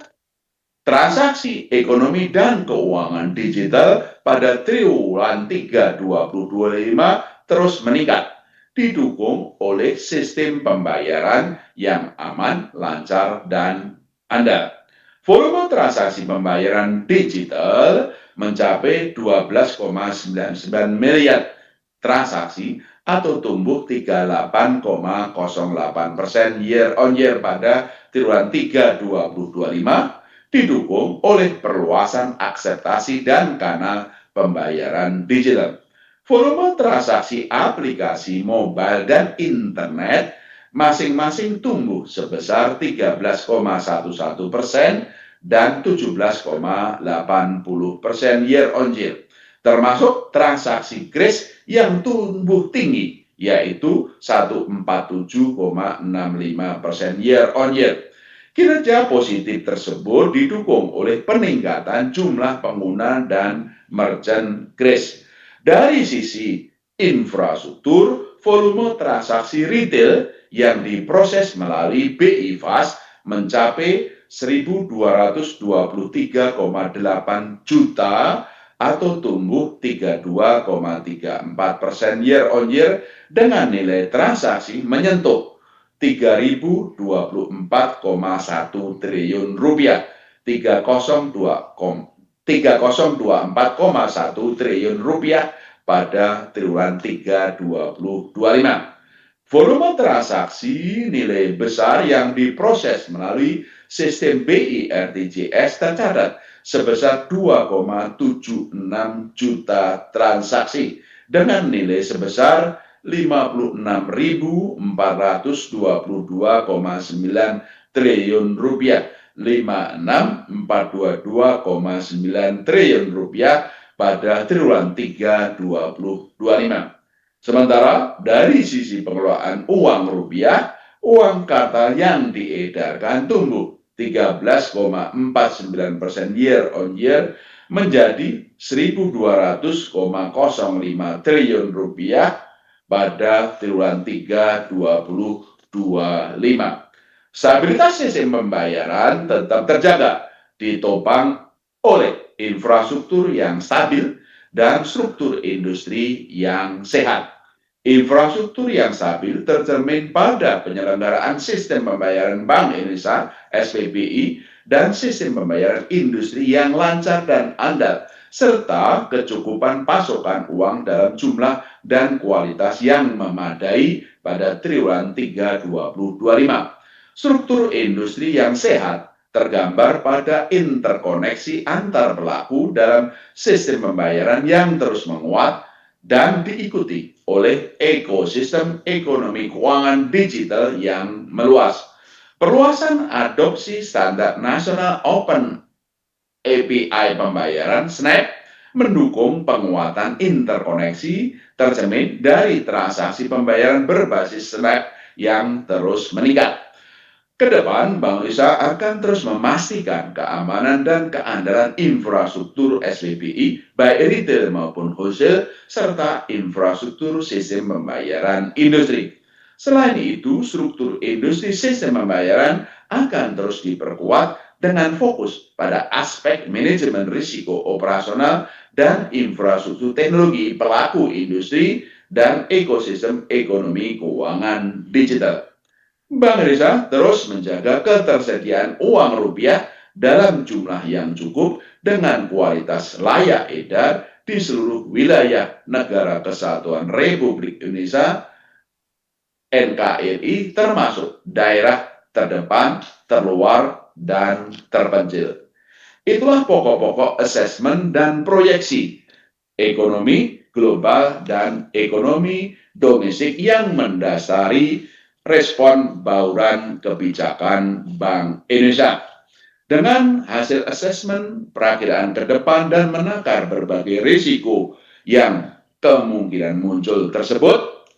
[SPEAKER 2] transaksi ekonomi dan keuangan digital pada triwulan 3 2025 terus meningkat, didukung oleh sistem pembayaran yang aman, lancar, dan andal. Volume transaksi pembayaran digital mencapai 12,99 miliar transaksi atau tumbuh 38,08% year on year pada triwulan 3 2025, didukung oleh perluasan akseptasi dan kanal pembayaran digital. Volume transaksi aplikasi mobile dan internet masing-masing tumbuh sebesar 13,11% dan 17,80% year on year, termasuk transaksi kris yang tumbuh tinggi, yaitu 147,65% year on year. Kinerja positif tersebut didukung oleh peningkatan jumlah pengguna dan merchant kris. Dari sisi infrastruktur, volume transaksi retail yang diproses melalui BI Fast mencapai 1.223,8 juta atau tumbuh 32,34% year on year dengan nilai transaksi menyentuh 3.024,1 triliun rupiah, 3.024,1 triliun rupiah pada triwulan 3 2025. Volume transaksi nilai besar yang diproses melalui sistem BI RTGS tercatat sebesar 2,76 juta transaksi dengan nilai sebesar 56.422,9 triliun rupiah, 56.422,9 triliun rupiah pada triwulan 3 2025. Sementara dari sisi pengelolaan uang rupiah, uang kartal yang diedarkan tumbuh 13,49% year on year menjadi 1.200,05 triliun rupiah pada triwulan 3 2025. Stabilitas sistem pembayaran tetap terjaga, ditopang oleh infrastruktur yang stabil dan struktur industri yang sehat. Infrastruktur yang stabil tercermin pada penyelenggaraan sistem pembayaran Bank Indonesia (SPBI) dan sistem pembayaran industri yang lancar dan andal, serta kecukupan pasokan uang dalam jumlah dan kualitas yang memadai pada triwulan 3 2025. Struktur industri yang sehat tergambar pada interkoneksi antar pelaku dalam sistem pembayaran yang terus menguat dan diikuti oleh ekosistem ekonomi keuangan digital yang meluas. Perluasan adopsi standar nasional Open API pembayaran SNAP mendukung penguatan interkoneksi tercermin dari transaksi pembayaran berbasis SNAP yang terus meningkat. Kedepan, Bank Indonesia akan terus memastikan keamanan dan keandalan infrastruktur SPBI, baik retail maupun wholesale, serta infrastruktur sistem pembayaran industri. Selain itu, struktur industri sistem pembayaran akan terus diperkuat dengan fokus pada aspek manajemen risiko operasional dan infrastruktur teknologi pelaku industri dan ekosistem ekonomi keuangan digital. Bank Indonesia terus menjaga ketersediaan uang rupiah dalam jumlah yang cukup dengan kualitas layak edar di seluruh wilayah Negara Kesatuan Republik Indonesia (NKRI), termasuk daerah terdepan, terluar, dan terpencil. Itulah pokok-pokok asesmen dan proyeksi ekonomi global dan ekonomi domestik yang mendasari respon bauran kebijakan Bank Indonesia. Dengan hasil asesmen perakiraan ke depan dan menakar berbagai risiko yang kemungkinan muncul tersebut,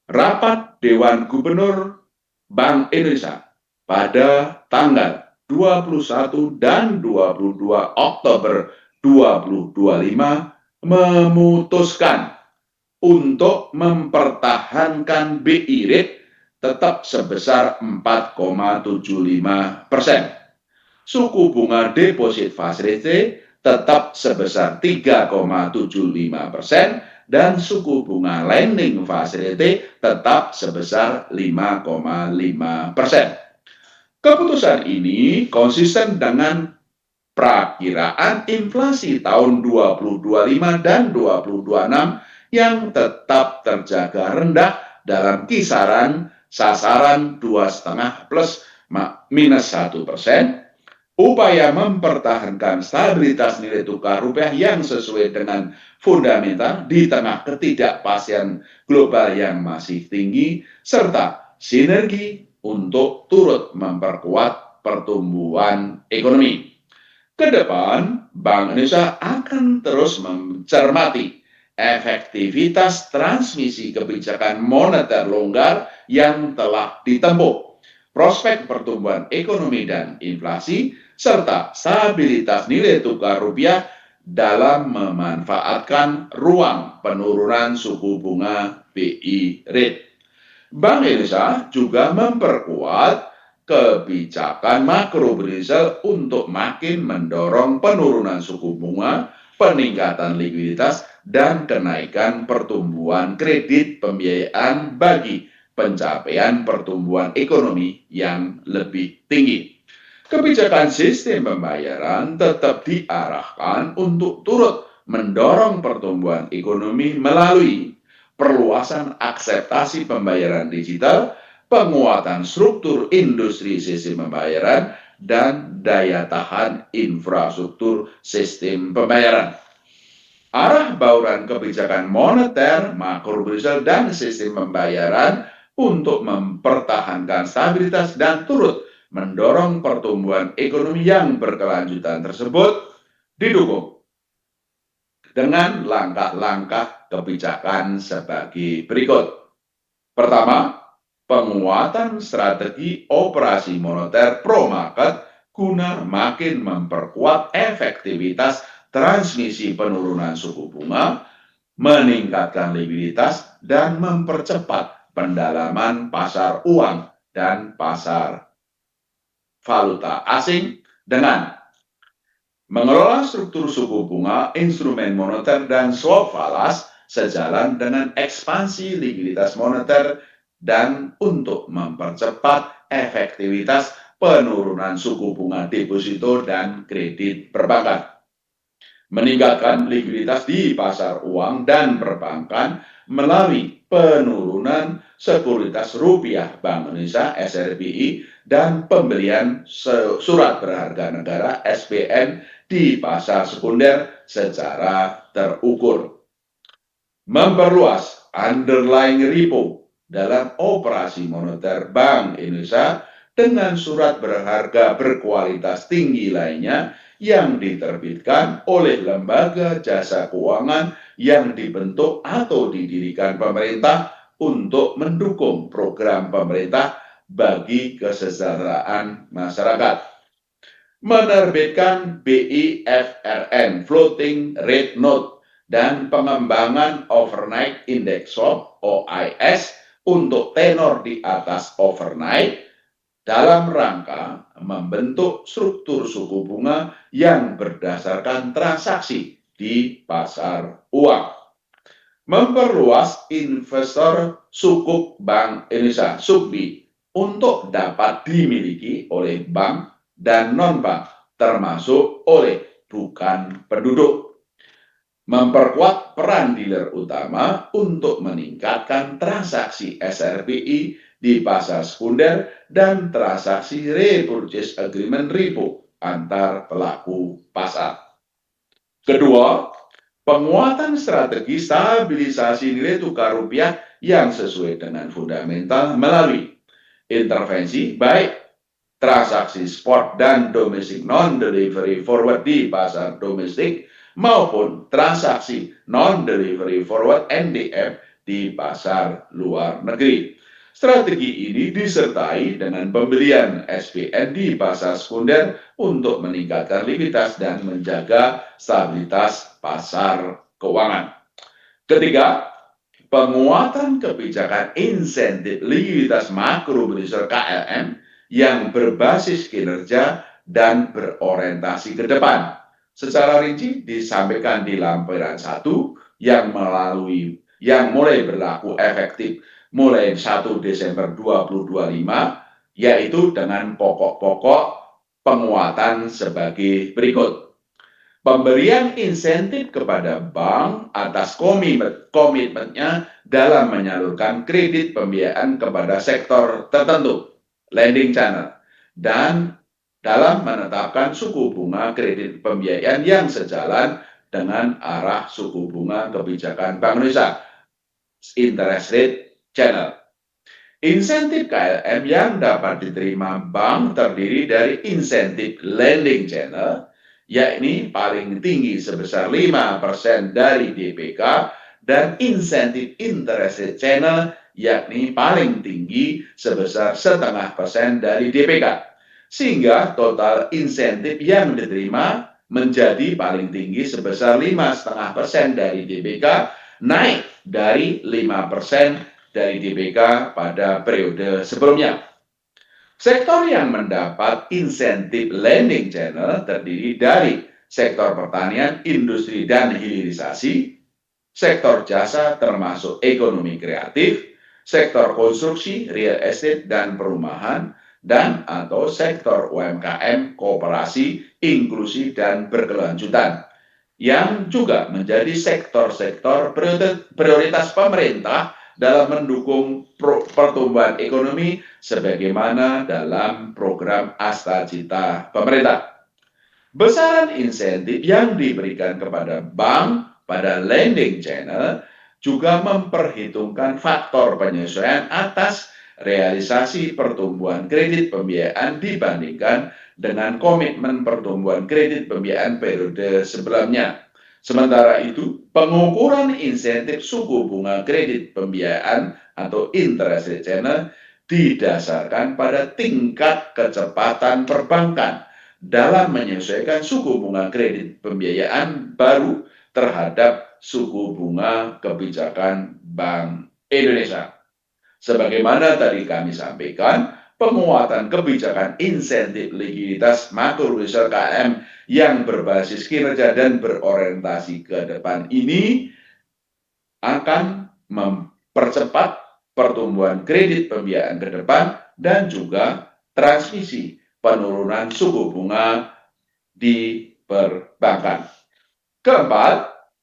[SPEAKER 2] rapat Dewan Gubernur Bank Indonesia pada tanggal 21 dan 22 Oktober 2025 memutuskan untuk mempertahankan BI rate tetap sebesar 4,75%. Suku bunga deposit facility tetap sebesar 3,75% dan suku bunga lending facility tetap sebesar 5,5%. Keputusan ini konsisten dengan perakiraan inflasi tahun 2025 dan 2026 yang tetap terjaga rendah dalam kisaran sasaran 2,5 plus minus 1%, upaya mempertahankan stabilitas nilai tukar rupiah yang sesuai dengan fundamental di tengah ketidakpastian global yang masih tinggi, serta sinergi untuk turut memperkuat pertumbuhan ekonomi. Kedepan, Bank Indonesia akan terus mencermati efektivitas transmisi kebijakan moneter longgar yang telah ditempuh, prospek pertumbuhan ekonomi dan inflasi, serta stabilitas nilai tukar rupiah dalam memanfaatkan ruang penurunan suku bunga BI rate. Bank Indonesia juga memperkuat kebijakan makroprudential untuk makin mendorong penurunan suku bunga, peningkatan likuiditas, dan kenaikan pertumbuhan kredit pembiayaan bagi pencapaian pertumbuhan ekonomi yang lebih tinggi. Kebijakan sistem pembayaran tetap diarahkan untuk turut mendorong pertumbuhan ekonomi melalui perluasan akseptasi pembayaran digital, penguatan struktur industri sistem pembayaran, dan daya tahan infrastruktur sistem pembayaran. Arah bauran kebijakan moneter, makroprudential, dan sistem pembayaran untuk mempertahankan stabilitas dan turut mendorong pertumbuhan ekonomi yang berkelanjutan tersebut didukung dengan langkah-langkah kebijakan sebagai berikut. Pertama, penguatan strategi operasi moneter pro-market guna makin memperkuat efektivitas transmisi penurunan suku bunga, meningkatkan likuiditas, dan mempercepat pendalaman pasar uang dan pasar valuta asing dengan mengelola struktur suku bunga, instrumen moneter, dan swap falas sejalan dengan ekspansi likuiditas moneter dan untuk mempercepat efektivitas penurunan suku bunga deposito dan kredit perbankan. Meningkatkan likuiditas di pasar uang dan perbankan melalui penurunan sekuritas rupiah Bank Indonesia (SRBI) dan pembelian surat berharga negara (SBN) di pasar sekunder secara terukur. Memperluas underlying repo dalam operasi moneter Bank Indonesia dengan surat berharga berkualitas tinggi lainnya yang diterbitkan oleh lembaga jasa keuangan yang dibentuk atau didirikan pemerintah untuk mendukung program pemerintah bagi kesejahteraan masyarakat. Menerbitkan BIFRN Floating Rate Note dan pengembangan Overnight Index Swap OIS untuk tenor di atas overnight dalam rangka membentuk struktur suku bunga yang berdasarkan transaksi di pasar uang. Memperluas investor sukuk Bank Indonesia (SUKBI) untuk dapat dimiliki oleh bank dan non-bank, termasuk oleh bukan penduduk. Memperkuat peran dealer utama untuk meningkatkan transaksi SRBI di pasar sekunder dan transaksi repurchase agreement repo antar pelaku pasar. Kedua, penguatan strategi stabilisasi nilai tukar rupiah yang sesuai dengan fundamental melalui intervensi baik transaksi spot dan domestic non-delivery forward di pasar domestik maupun transaksi non-delivery forward NDF di pasar luar negeri. Strategi ini disertai dengan pembelian SBN di pasar sekunder untuk meningkatkan likuiditas dan menjaga stabilitas pasar keuangan. Ketiga, penguatan kebijakan insentif likuiditas makro Berdasar KLM yang berbasis kinerja dan berorientasi ke depan. Secara rinci disampaikan di lampiran 1 yang mulai berlaku efektif mulai 1 Desember 2025, yaitu dengan pokok-pokok penguatan sebagai berikut. Pemberian insentif kepada bank atas komitmennya dalam menyalurkan kredit pembiayaan kepada sektor tertentu, lending channel, dan dalam menetapkan suku bunga kredit pembiayaan yang sejalan dengan arah suku bunga kebijakan Bank Indonesia, interest rate channel. Insentif KLM yang dapat diterima bank terdiri dari insentif lending channel, yakni paling tinggi sebesar 5% dari DPK, dan insentif interest rate channel, yakni paling tinggi sebesar 0,5% dari DPK. Sehingga total insentif yang diterima menjadi paling tinggi sebesar 5,5% dari DPK, naik dari 5% dari DPK pada periode sebelumnya. Sektor yang mendapat insentif lending channel terdiri dari sektor pertanian, industri, dan hilirisasi, sektor jasa termasuk ekonomi kreatif, sektor konstruksi, real estate, dan perumahan, dan atau sektor UMKM, koperasi, inklusi, dan berkelanjutan, yang juga menjadi sektor-sektor prioritas pemerintah dalam mendukung pertumbuhan ekonomi sebagaimana dalam program Astagita pemerintah. Besaran insentif yang diberikan kepada bank pada lending channel juga memperhitungkan faktor penyesuaian atas realisasi pertumbuhan kredit pembiayaan dibandingkan dengan komitmen pertumbuhan kredit pembiayaan periode sebelumnya. Sementara itu, pengukuran insentif suku bunga kredit pembiayaan atau interest rate channel didasarkan pada tingkat kecepatan perbankan dalam menyesuaikan suku bunga kredit pembiayaan baru terhadap suku bunga kebijakan Bank Indonesia. Sebagaimana tadi kami sampaikan, penguatan kebijakan insentif likuiditas makro Berdasar KM yang berbasis kinerja dan berorientasi ke depan ini akan mempercepat pertumbuhan kredit pembiayaan ke depan dan juga transmisi penurunan suku bunga di perbankan. Keempat,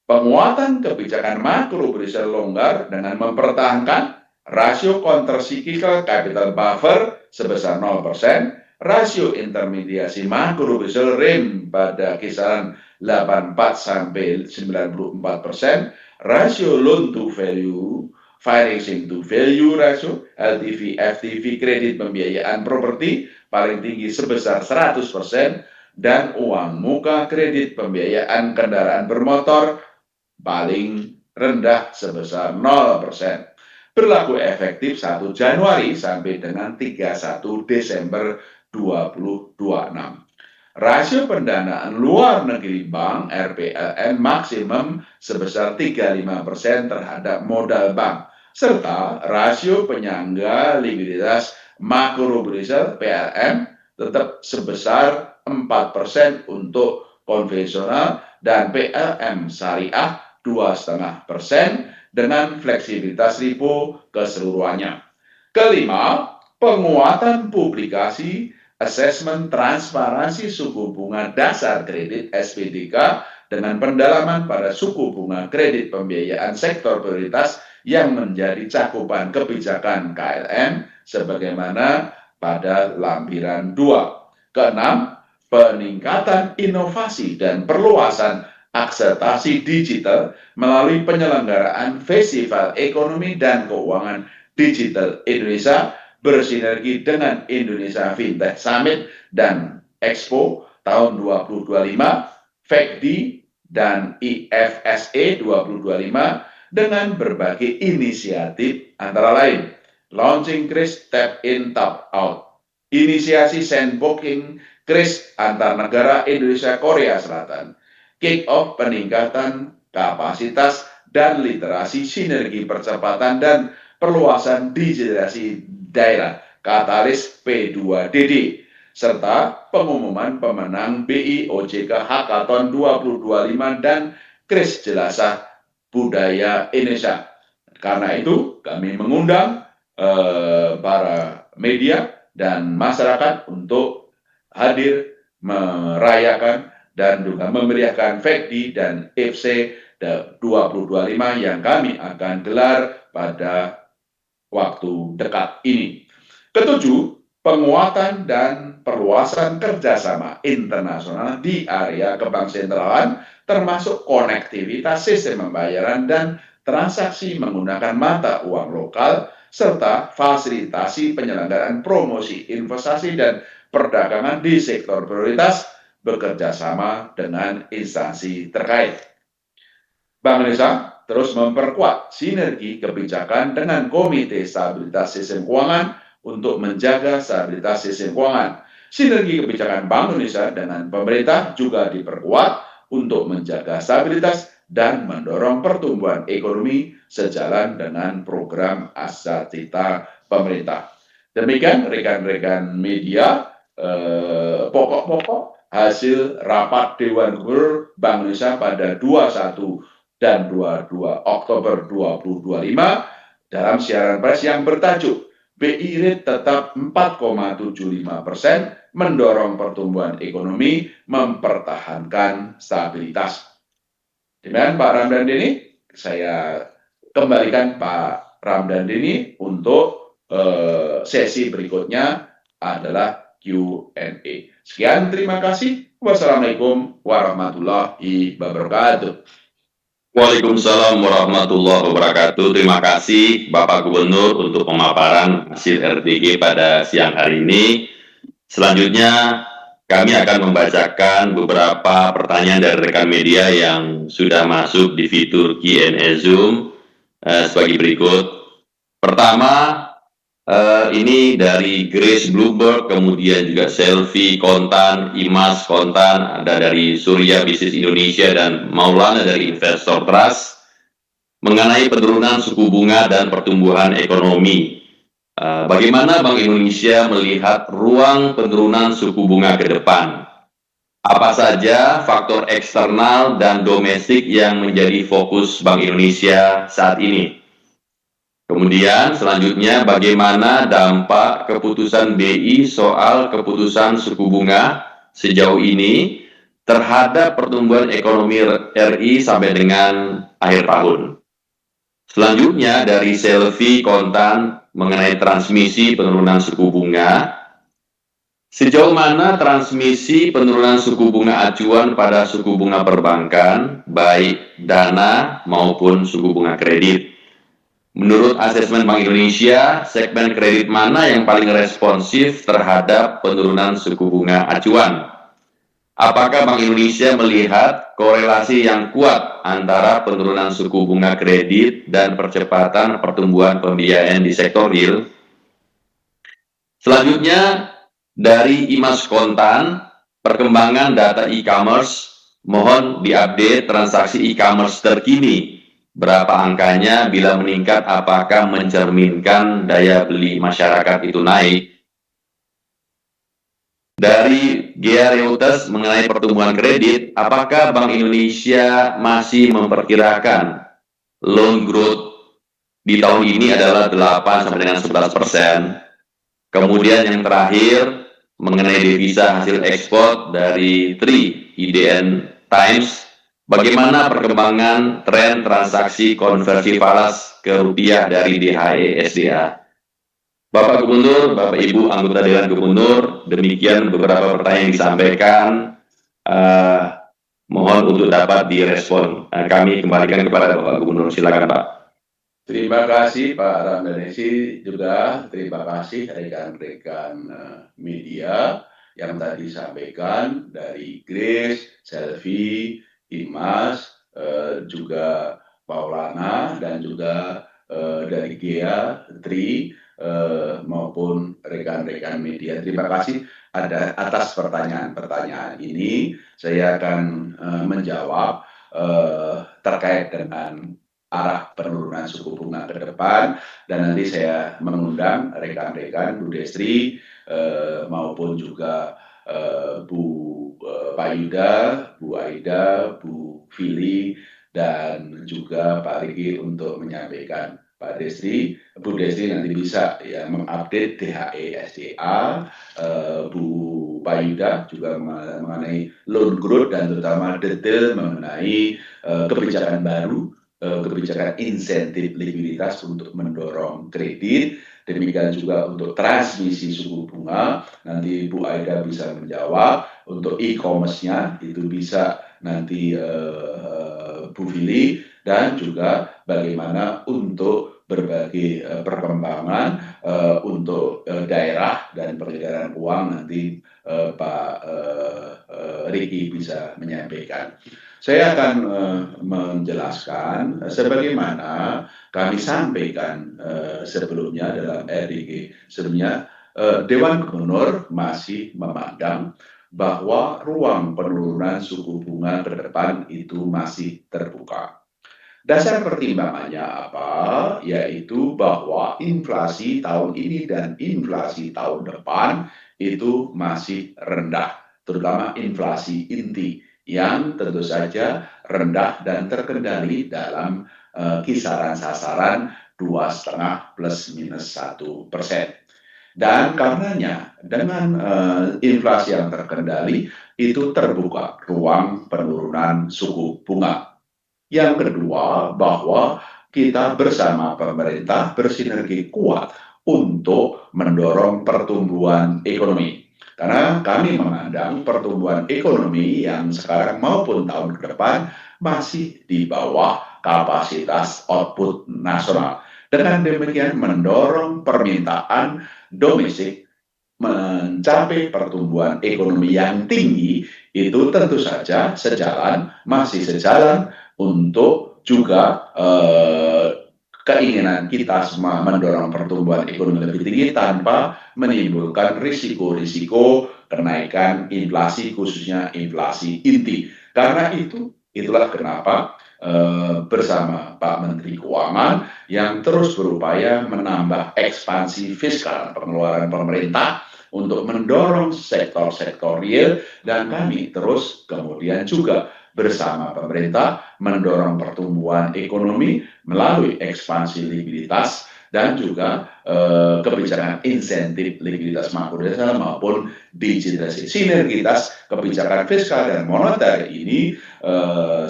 [SPEAKER 2] penguatan kebijakan makro berisiko longgar dengan mempertahankan rasio countercyclical capital buffer sebesar 0%, rasio intermediasi makro berisiko REM pada kisaran 84 sampai 94%, rasio loan to value financing to value ratio LTV FTV kredit pembiayaan properti paling tinggi sebesar 100%, dan uang muka kredit pembiayaan kendaraan bermotor paling rendah sebesar 0%. Berlaku efektif 1 Januari sampai dengan 31 Desember 2026. Rasio pendanaan luar negeri bank RPLN maksimum sebesar 35% terhadap modal bank, serta rasio penyangga likuiditas makro berisiko PLN tetap sebesar 4% untuk konvensional dan PLN syariah 2,5% dengan fleksibilitas repo keseluruhannya. Kelima, penguatan publikasi asesmen transparansi suku bunga dasar kredit SPDK dengan pendalaman pada suku bunga kredit pembiayaan sektor prioritas yang menjadi cakupan kebijakan KLM sebagaimana pada lampiran 2. Keenam, peningkatan inovasi dan perluasan akseptasi digital melalui penyelenggaraan Festival Ekonomi dan Keuangan Digital Indonesia bersinergi dengan Indonesia Fintech Summit dan Expo tahun 2025, FECD dan IFSE 2025 dengan berbagai inisiatif antara lain launching Kris Tap In Tap Out, inisiasi sandboxing Kris antar negara Indonesia Korea Selatan, kick off peningkatan kapasitas dan literasi sinergi percepatan dan perluasan digitalisasi daerah katalis P2DD serta pengumuman pemenang BI OJK Hackathon 2025 dan Kris Jelasah Budaya Indonesia. Karena itu kami mengundang para media dan masyarakat untuk hadir merayakan dan juga memeriahkan FECD dan IFSE 2025 yang kami akan gelar pada waktu dekat ini. Ketujuh, penguatan dan perluasan kerjasama internasional di area kebank sentralan termasuk konektivitas sistem pembayaran dan transaksi menggunakan mata uang lokal serta fasilitasi penyelenggaraan promosi investasi dan perdagangan di sektor prioritas bekerja sama dengan instansi terkait. Bank Indonesia terus memperkuat sinergi kebijakan dengan Komite Stabilitas Sistem Keuangan untuk menjaga stabilitas sistem keuangan. Sinergi kebijakan Bank Indonesia dengan pemerintah juga diperkuat untuk menjaga stabilitas dan mendorong pertumbuhan ekonomi sejalan dengan program asatita pemerintah. Demikian rekan-rekan media pokok-pokok hasil rapat Dewan Gubernur Bank Indonesia pada 21 dan 22 Oktober 2025 dalam siaran pers yang bertajuk BI Rate tetap 4,75%, mendorong pertumbuhan ekonomi, mempertahankan stabilitas. Dengan Pak Ramdan Deni, saya kembalikan Pak Ramdan Deni untuk sesi berikutnya adalah Q&A. Sekian, terima kasih. Wassalamualaikum warahmatullahi wabarakatuh.
[SPEAKER 1] Waalaikumsalam warahmatullahi wabarakatuh. Terima kasih Bapak Gubernur untuk pemaparan hasil RDG pada siang hari ini. Selanjutnya kami akan membacakan beberapa pertanyaan dari rekan media yang sudah masuk di fitur Q&A Zoom sebagai berikut. Pertama, ini dari Grace Bloomberg, kemudian juga Selfie Kontan, Imas Kontan, ada dari Surya Bisnis Indonesia dan Maulana dari Investor Trust mengenai penurunan suku bunga dan pertumbuhan ekonomi. Bagaimana Bank Indonesia melihat ruang penurunan suku bunga ke depan? Apa saja faktor eksternal dan domestik yang menjadi fokus Bank Indonesia saat ini? Kemudian selanjutnya bagaimana dampak keputusan BI soal keputusan suku bunga sejauh ini terhadap pertumbuhan ekonomi RI sampai dengan akhir tahun. Selanjutnya dari Selvi Kontan mengenai transmisi penurunan suku bunga. Sejauh mana transmisi penurunan suku bunga acuan pada suku bunga perbankan, baik dana maupun suku bunga kredit? Menurut asesmen Bank Indonesia, segmen kredit mana yang paling responsif terhadap penurunan suku bunga acuan? Apakah Bank Indonesia melihat korelasi yang kuat antara penurunan suku bunga kredit dan percepatan pertumbuhan pembiayaan di sektor real? Selanjutnya, dari Imas Kontan, perkembangan data e-commerce, mohon diupdate transaksi e-commerce terkini. Berapa angkanya, bila meningkat apakah mencerminkan daya beli masyarakat itu naik? Dari GA Reuters mengenai pertumbuhan kredit, apakah Bank Indonesia masih memperkirakan loan growth di tahun ini adalah 8 sampai dengan 11%? Kemudian yang terakhir, mengenai devisa hasil ekspor dari TRI IDN Times, bagaimana perkembangan tren transaksi konversi falas ke rupiah dari DHE SDA? Bapak Gubernur, Bapak Ibu anggota Dewan Gubernur, demikian beberapa pertanyaan yang disampaikan. Mohon untuk dapat direspon. Kami kembalikan kepada Bapak Gubernur. Silakan Pak.
[SPEAKER 2] Terima kasih Pak Ramdanesi, juga terima kasih rekan-rekan media yang tadi disampaikan dari Grace, Selvi, Imas, juga Paulana, dan juga dari Gea, Tri, maupun rekan-rekan media. Terima kasih atas pertanyaan-pertanyaan ini. Saya akan menjawab terkait dengan arah penurunan suku bunga ke depan, dan nanti saya mengundang rekan-rekan Bu Destri maupun juga Bu Pak Yuda, Bu Aida, Bu Fili, dan juga Pak Riki untuk menyampaikan. Pak Destri, Bu Destri nanti bisa ya mengupdate DHE SDA, Bu Pak Yuda juga mengenai loan growth dan terutama detail mengenai kebijakan baru, kebijakan insentif likuiditas untuk mendorong kredit. Demikian juga untuk transmisi suku bunga, nanti Bu Aida bisa menjawab. Untuk e-commerce-nya itu bisa nanti Bu Fili, dan juga bagaimana untuk berbagai perkembangan untuk daerah dan peredaran uang, nanti Pak Riki bisa menyampaikan. Saya akan menjelaskan sebagaimana kami sampaikan sebelumnya dalam RDG. Sebelumnya, Dewan Gubernur masih memandang bahwa ruang penurunan suku bunga ke depan itu masih terbuka. Dasar pertimbangannya apa? Yaitu bahwa inflasi tahun ini dan inflasi tahun depan itu masih rendah, terutama inflasi inti yang tentu saja rendah dan terkendali dalam kisaran sasaran 2,5 plus minus 1%. Dan karenanya dengan inflasi yang terkendali itu terbuka ruang penurunan suku bunga. Yang kedua, bahwa kita bersama pemerintah bersinergi kuat untuk mendorong pertumbuhan ekonomi. Karena kami memandang pertumbuhan ekonomi yang sekarang maupun tahun ke depan masih di bawah kapasitas output nasional. Dengan demikian mendorong permintaan domestik mencapai pertumbuhan ekonomi yang tinggi itu tentu saja masih sejalan untuk juga keinginan kita semua mendorong pertumbuhan ekonomi lebih tinggi tanpa menimbulkan risiko-risiko kenaikan inflasi, khususnya inflasi inti. Karena itulah kenapa bersama Pak Menteri Keuangan yang terus berupaya menambah ekspansi fiskal pengeluaran pemerintah untuk mendorong sektor-sektor real, dan kami terus kemudian juga bersama pemerintah mendorong pertumbuhan ekonomi melalui ekspansi likuiditas dan juga kebijakan insentif likuiditas makrobudensial maupun digitalisasi. Sinergitas kebijakan fiskal dan moneter ini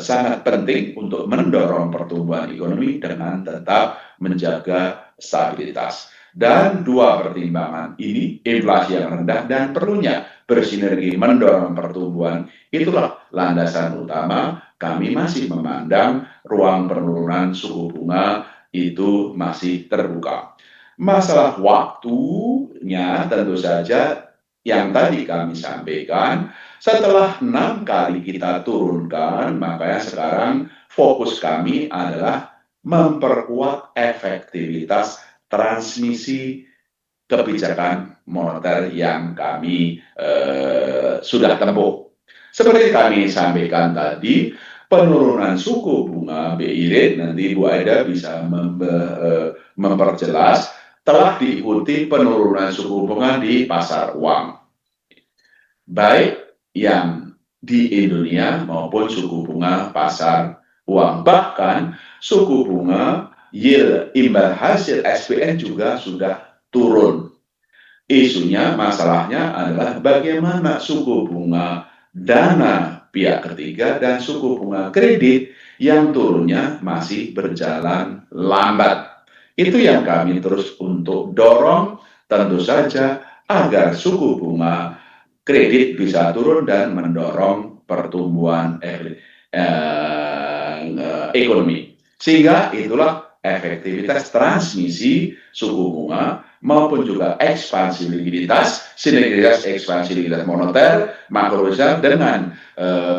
[SPEAKER 2] sangat penting untuk mendorong pertumbuhan ekonomi dengan tetap menjaga stabilitas. Dan dua pertimbangan ini, inflasi yang rendah dan perlunya bersinergi mendorong pertumbuhan, itulah landasan utama kami masih memandang ruang penurunan suku bunga itu masih terbuka. Masalah waktunya tentu saja yang tadi kami sampaikan, setelah 6 kali kita turunkan, makanya sekarang fokus kami adalah memperkuat efektivitas transmisi kebijakan moneter yang kami sudah tempuh. Seperti kami sampaikan tadi, penurunan suku bunga BI rate, nanti Bu Aida bisa memperjelas, telah diikuti penurunan suku bunga di pasar uang, baik yang di Indonesia maupun suku bunga pasar uang. Bahkan suku bunga yield imbal hasil SPN juga sudah turun. Isunya, masalahnya adalah bagaimana suku bunga dana pihak ketiga dan suku bunga kredit yang turunnya masih berjalan lambat. Itu yang kami terus untuk dorong, tentu saja agar suku bunga kredit bisa turun dan mendorong pertumbuhan ekonomi. Sehingga itulah efektivitas transmisi suku bunga maupun juga ekspansi likuiditas, sinergitas ekspansi likuiditas moneter, makrobudensial dengan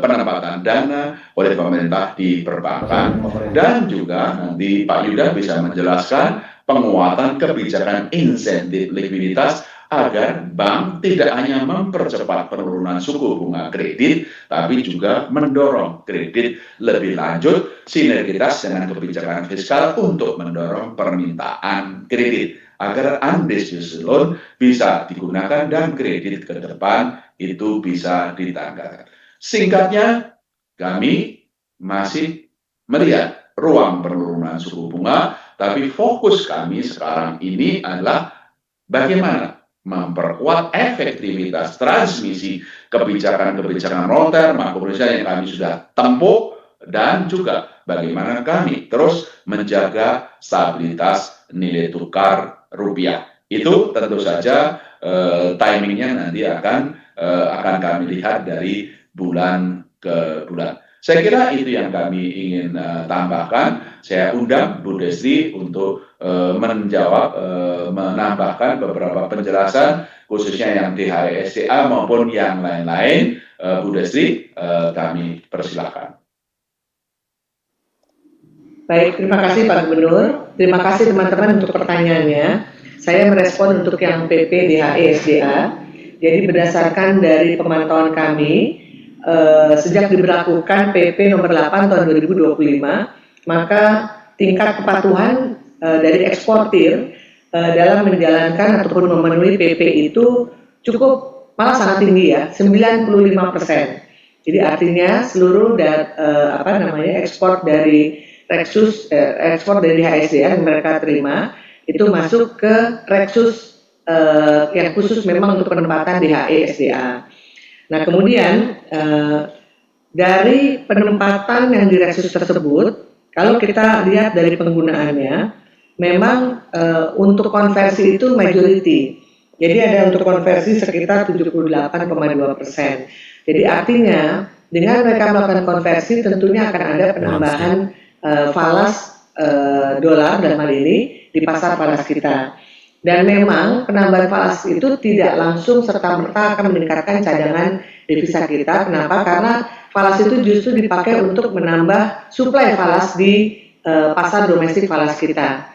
[SPEAKER 2] penempatan dana oleh pemerintah di perbankan, dan juga nanti Pak Yuda bisa menjelaskan penguatan kebijakan insentif likuiditas agar bank tidak hanya mempercepat penurunan suku bunga kredit, tapi juga mendorong kredit lebih lanjut, sinergitas dengan kebijakan fiskal untuk mendorong permintaan kredit, agar undistributed loan bisa digunakan dan kredit ke depan itu bisa ditanggalkan. Singkatnya, kami masih melihat ruang penurunan suku bunga, tapi fokus kami sekarang ini adalah bagaimana memperkuat efektivitas transmisi kebijakan-kebijakan moneter makrobudensial yang kami sudah tempuh, dan juga bagaimana kami terus menjaga stabilitas nilai tukar rupiah. Itu tentu saja timingnya nanti akan kami lihat dari bulan ke bulan. Saya kira itu yang kami ingin tambahkan. Saya undang Bu Destri untuk menambahkan beberapa penjelasan, khususnya yang DHESDA maupun yang lain-lain. Bu Destri, kami persilakan.
[SPEAKER 3] Baik, terima kasih Pak Gubernur. Terima kasih teman-teman untuk pertanyaannya. Saya merespon untuk yang PP DHESDA. Jadi berdasarkan dari pemantauan kami, sejak diberlakukan PP nomor 8 tahun 2025, maka tingkat kepatuhan dari eksportir dalam menjalankan ataupun memenuhi PP itu cukup malah sangat tinggi ya, 95%. Jadi artinya seluruh ekspor dari Reksus, ekspor dari HSD yang mereka terima itu masuk ke Reksus yang khusus memang untuk penempatan DHE-SDA. Nah kemudian dari penempatan yang di Reksus tersebut, kalau kita lihat dari penggunaannya, memang untuk konversi itu majority. Jadi ada untuk konversi sekitar 78,2%. Jadi artinya dengan mereka melakukan konversi tentunya akan ada penambahan falas dolar dalam hal ini di pasar falas kita. Dan memang penambahan falas itu tidak langsung serta-merta akan meningkatkan cadangan devisa kita. Kenapa? Karena falas itu justru dipakai untuk menambah suplai falas di pasar domestik falas kita.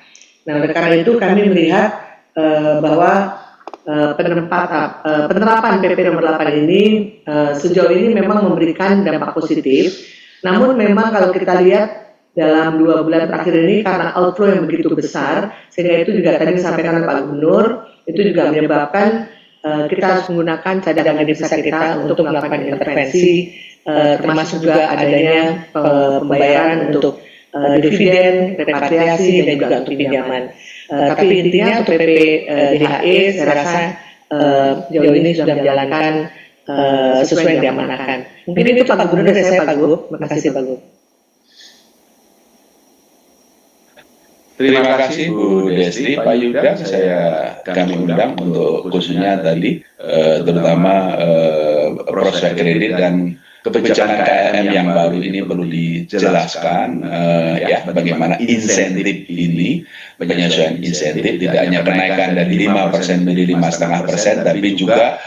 [SPEAKER 3] Nah, oleh karena itu kami melihat bahwa penerapan PP nomor 8 ini sejauh ini memang memberikan dampak positif. Namun memang kalau kita lihat dalam 2 bulan terakhir ini karena outflow yang begitu besar, sehingga itu juga tadi disampaikan oleh Pak Gubernur, itu juga menyebabkan kita harus menggunakan cadangan devisa kita untuk melakukan intervensi, termasuk juga adanya pembayaran untuk dividen, repatriasi, dan juga untuk pinjaman. Tapi intinya untuk PP DHE saya rasa jauh ini sudah menjalankan sesuai yang diamanahkan. Mungkin itu Pak Gubernur dari saya, Pak Gub. Terima kasih Pak Gub.
[SPEAKER 2] Terima kasih Bu Destri, Pak Yuda, kami undang untuk khususnya tadi terutama prospek kredit dan kebijakan KLM yang baru ini perlu dijelaskan ya bagaimana insentif ini, penyesuaian insentif tidak hanya kenaikan dari 5% menjadi 5,5%, tapi juga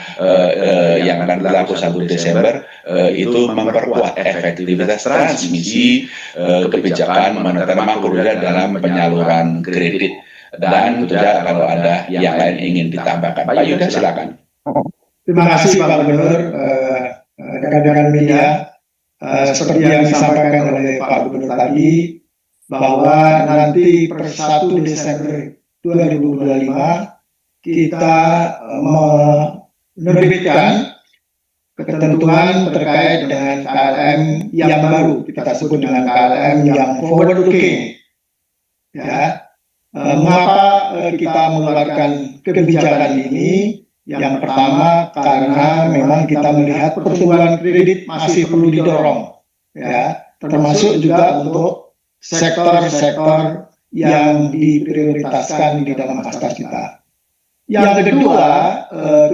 [SPEAKER 2] yang akan berlaku 1 Desember itu memperkuat efektivitas transmisi kebijakan moneter makrobudensial dalam penyaluran kredit. Dan tentu saja kalau ada yang lain ingin ditambahkan, Pak Yuda silakan.
[SPEAKER 4] Terima kasih Pak Gubernur. Rekan-rekan media, seperti yang disampaikan oleh Pak Gubernur tadi, bahwa nanti per 1 Desember 2025 kita menerbitkan ketentuan terkait dengan KLM yang baru, kita sebut dengan KLM yang forward looking. Ya, mengapa kita mengeluarkan kebijakan ini? Yang pertama karena memang kita melihat pertumbuhan kredit masih perlu didorong, ya, termasuk juga untuk sektor-sektor yang diprioritaskan di dalam astas kita. Yang kedua,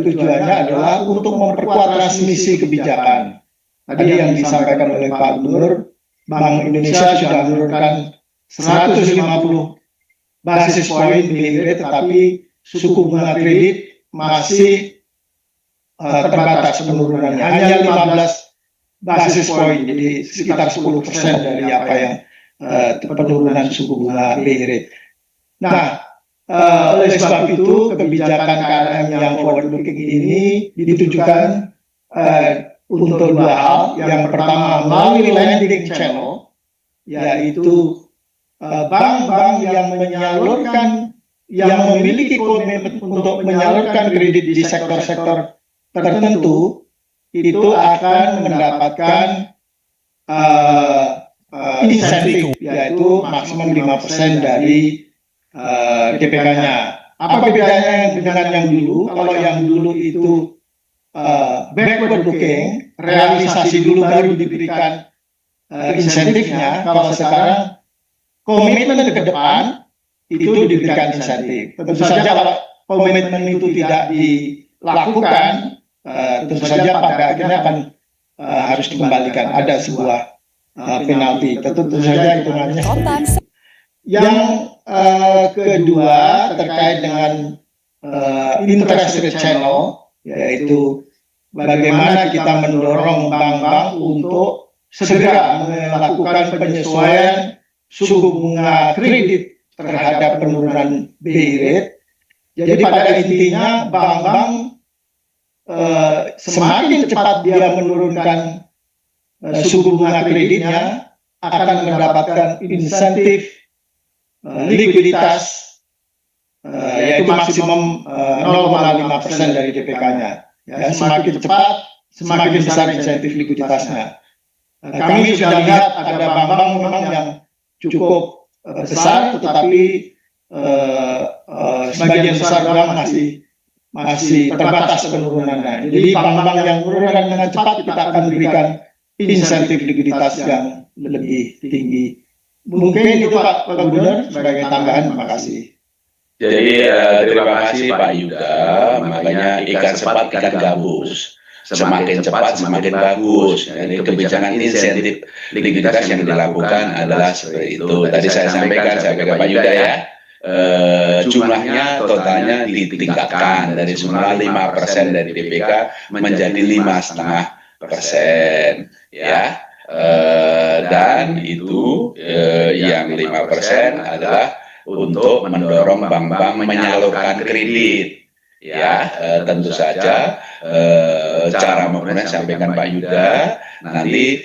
[SPEAKER 4] tujuannya adalah untuk memperkuat transmisi kebijakan. Tadi yang disampaikan oleh Pak Gubernur, Bank Indonesia sudah menurunkan 150 basis point BI rate, tetapi suku bunga kredit masih terbatas penurunannya, hanya 15 basis point, jadi sekitar 10% dari apa yang penurunan suku bunga BI rate. Nah, oleh sebab itu kebijakan KLM yang forward looking ini ditujukan untuk 2 hal. Yang pertama melalui lending channel, yaitu bank-bank yang menyalurkan, yang memiliki komitmen untuk menyalurkan kredit di sektor-sektor tertentu itu akan mendapatkan insentif, yaitu maksimum 5% dari DPK-nya. Apa bedanya dengan yang dulu? Kalau yang dulu itu backward looking, realisasi dulu baru diberikan insentifnya. Kalau sekarang komitmen ke depan itu diberikan insentif. Tentu saja kalau komitmen itu tidak dilakukan, tentu saja pada akhirnya akan harus dikembalikan. Ada sebuah penalti. Tentu saja hitungannya. Yang kedua terkait dengan interest rate channel, yaitu bagaimana kita mendorong bank-bank untuk segera melakukan penyesuaian suku bunga kredit terhadap penurunan BI rate. Jadi pada intinya bank-bank semakin cepat dia menurunkan suku bunga kreditnya akan mendapatkan insentif likuiditas yaitu maksimum 0,5% dari DPK-nya. Ya, semakin cepat semakin besar insentif likuiditasnya. Kami sudah lihat ada bank-bank memang yang cukup besar, tetapi sebagian besar bank masih terbatas penurunannya. Jadi bank-bank yang menurunkan dengan cepat kita akan berikan insentif likuiditas yang lebih tinggi. Mungkin itu Pak Gubernur sebagai tambahan. Terima kasih.
[SPEAKER 2] Jadi terima kasih Pak Yuda. Makanya ikan cepat ikan gabus. Semakin cepat semakin bagus. Jadi kebijakan insentif likuiditas yang dilakukan adalah seperti itu. Tadi saya sampaikan Pak Yuda ya. Jumlahnya totalnya ditingkatkan dari semula 5% dari DPK menjadi 5,5%, ya. Dan itu yang 5% adalah untuk mendorong bank-bank menyalurkan kredit, ya. Tentu saja cara memperoleh sampaikan Pak Yuda nanti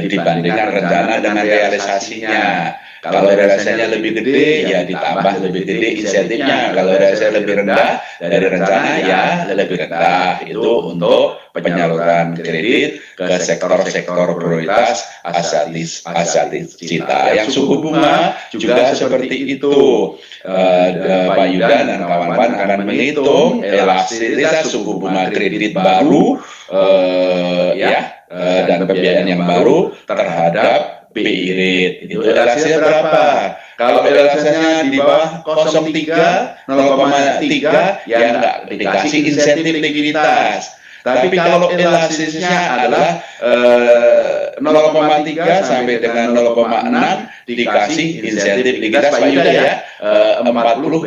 [SPEAKER 2] dibandingkan rencana dengan realisasinya. Kalau realisasinya lebih gede, ya ditambah lebih gede insentifnya. Kalau realisasinya lebih rendah dari rencana, ya lebih rendah. Itu untuk penyaluran kredit ke sektor-sektor prioritas asal cita. Yang suku bunga juga seperti itu. Pak Yuda dan kawan-kawan akan menghitung elastisitas suku bunga kredit baru dan pembiayaan yang baru terhadap BI rate. Itu elastisinya berapa? Kalau elastisinya di bawah 0,3, 0,3 ya nggak dikasih insentif likuiditas. Tapi kalau elastisnya adalah 0,3 sampai dengan 0,6 dikasih insentif likuiditas Pak Yuda ya, 40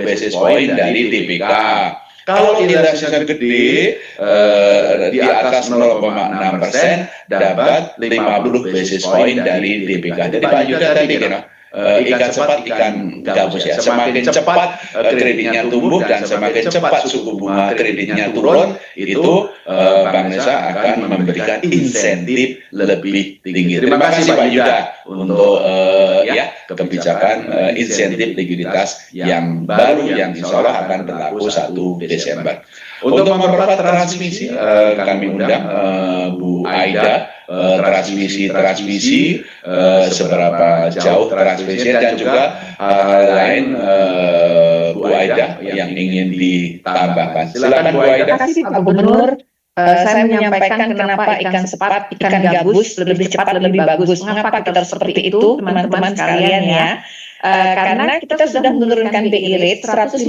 [SPEAKER 2] basis point dari DPK. Kalau elastisnya gede di atas 0,6% dapat 50 basis point dari DPK. Jadi Pak Yuda tadi ikan cepat ikan gabus ya. Semakin cepat kreditnya tumbuh dan semakin cepat suku bunga kreditnya turun, itu Bank Indonesia akan memberikan insentif lebih tinggi. Terima kasih Pak Yuda untuk kebijakan insentif likuiditas yang baru yang insya Allah akan berlaku 1 Desember. Untuk mempercepat transmisi, kami undang Bu Aida, transmisi seberapa jauh transmisi dan juga hal lain Bu Aida yang ingin ditambahkan. Silakan Bu Aida.
[SPEAKER 5] Terima kasih Pak Gubernur. Saya menyampaikan kenapa ikan sepat, ikan gabus lebih cepat, lebih bagus. Mengapa kita seperti itu, teman-teman sekalian ya? Karena kita sudah menurunkan BI rate 150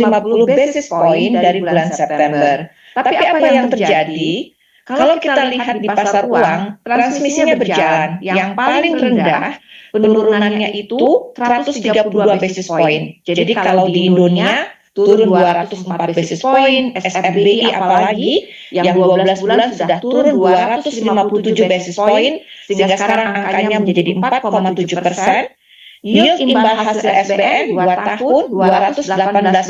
[SPEAKER 5] basis point dari bulan September. Tapi apa yang terjadi? Kalau kita lihat di pasar uang, transmisinya berjalan. Yang paling rendah penurunannya itu 132 basis point. Jadi kalau di Indonesia turun 204 basis point, SFBI apalagi yang 12 bulan sudah turun 257 basis point, sehingga sekarang angkanya menjadi 4,7%. Yield imbal hasil SBN 2 tahun 218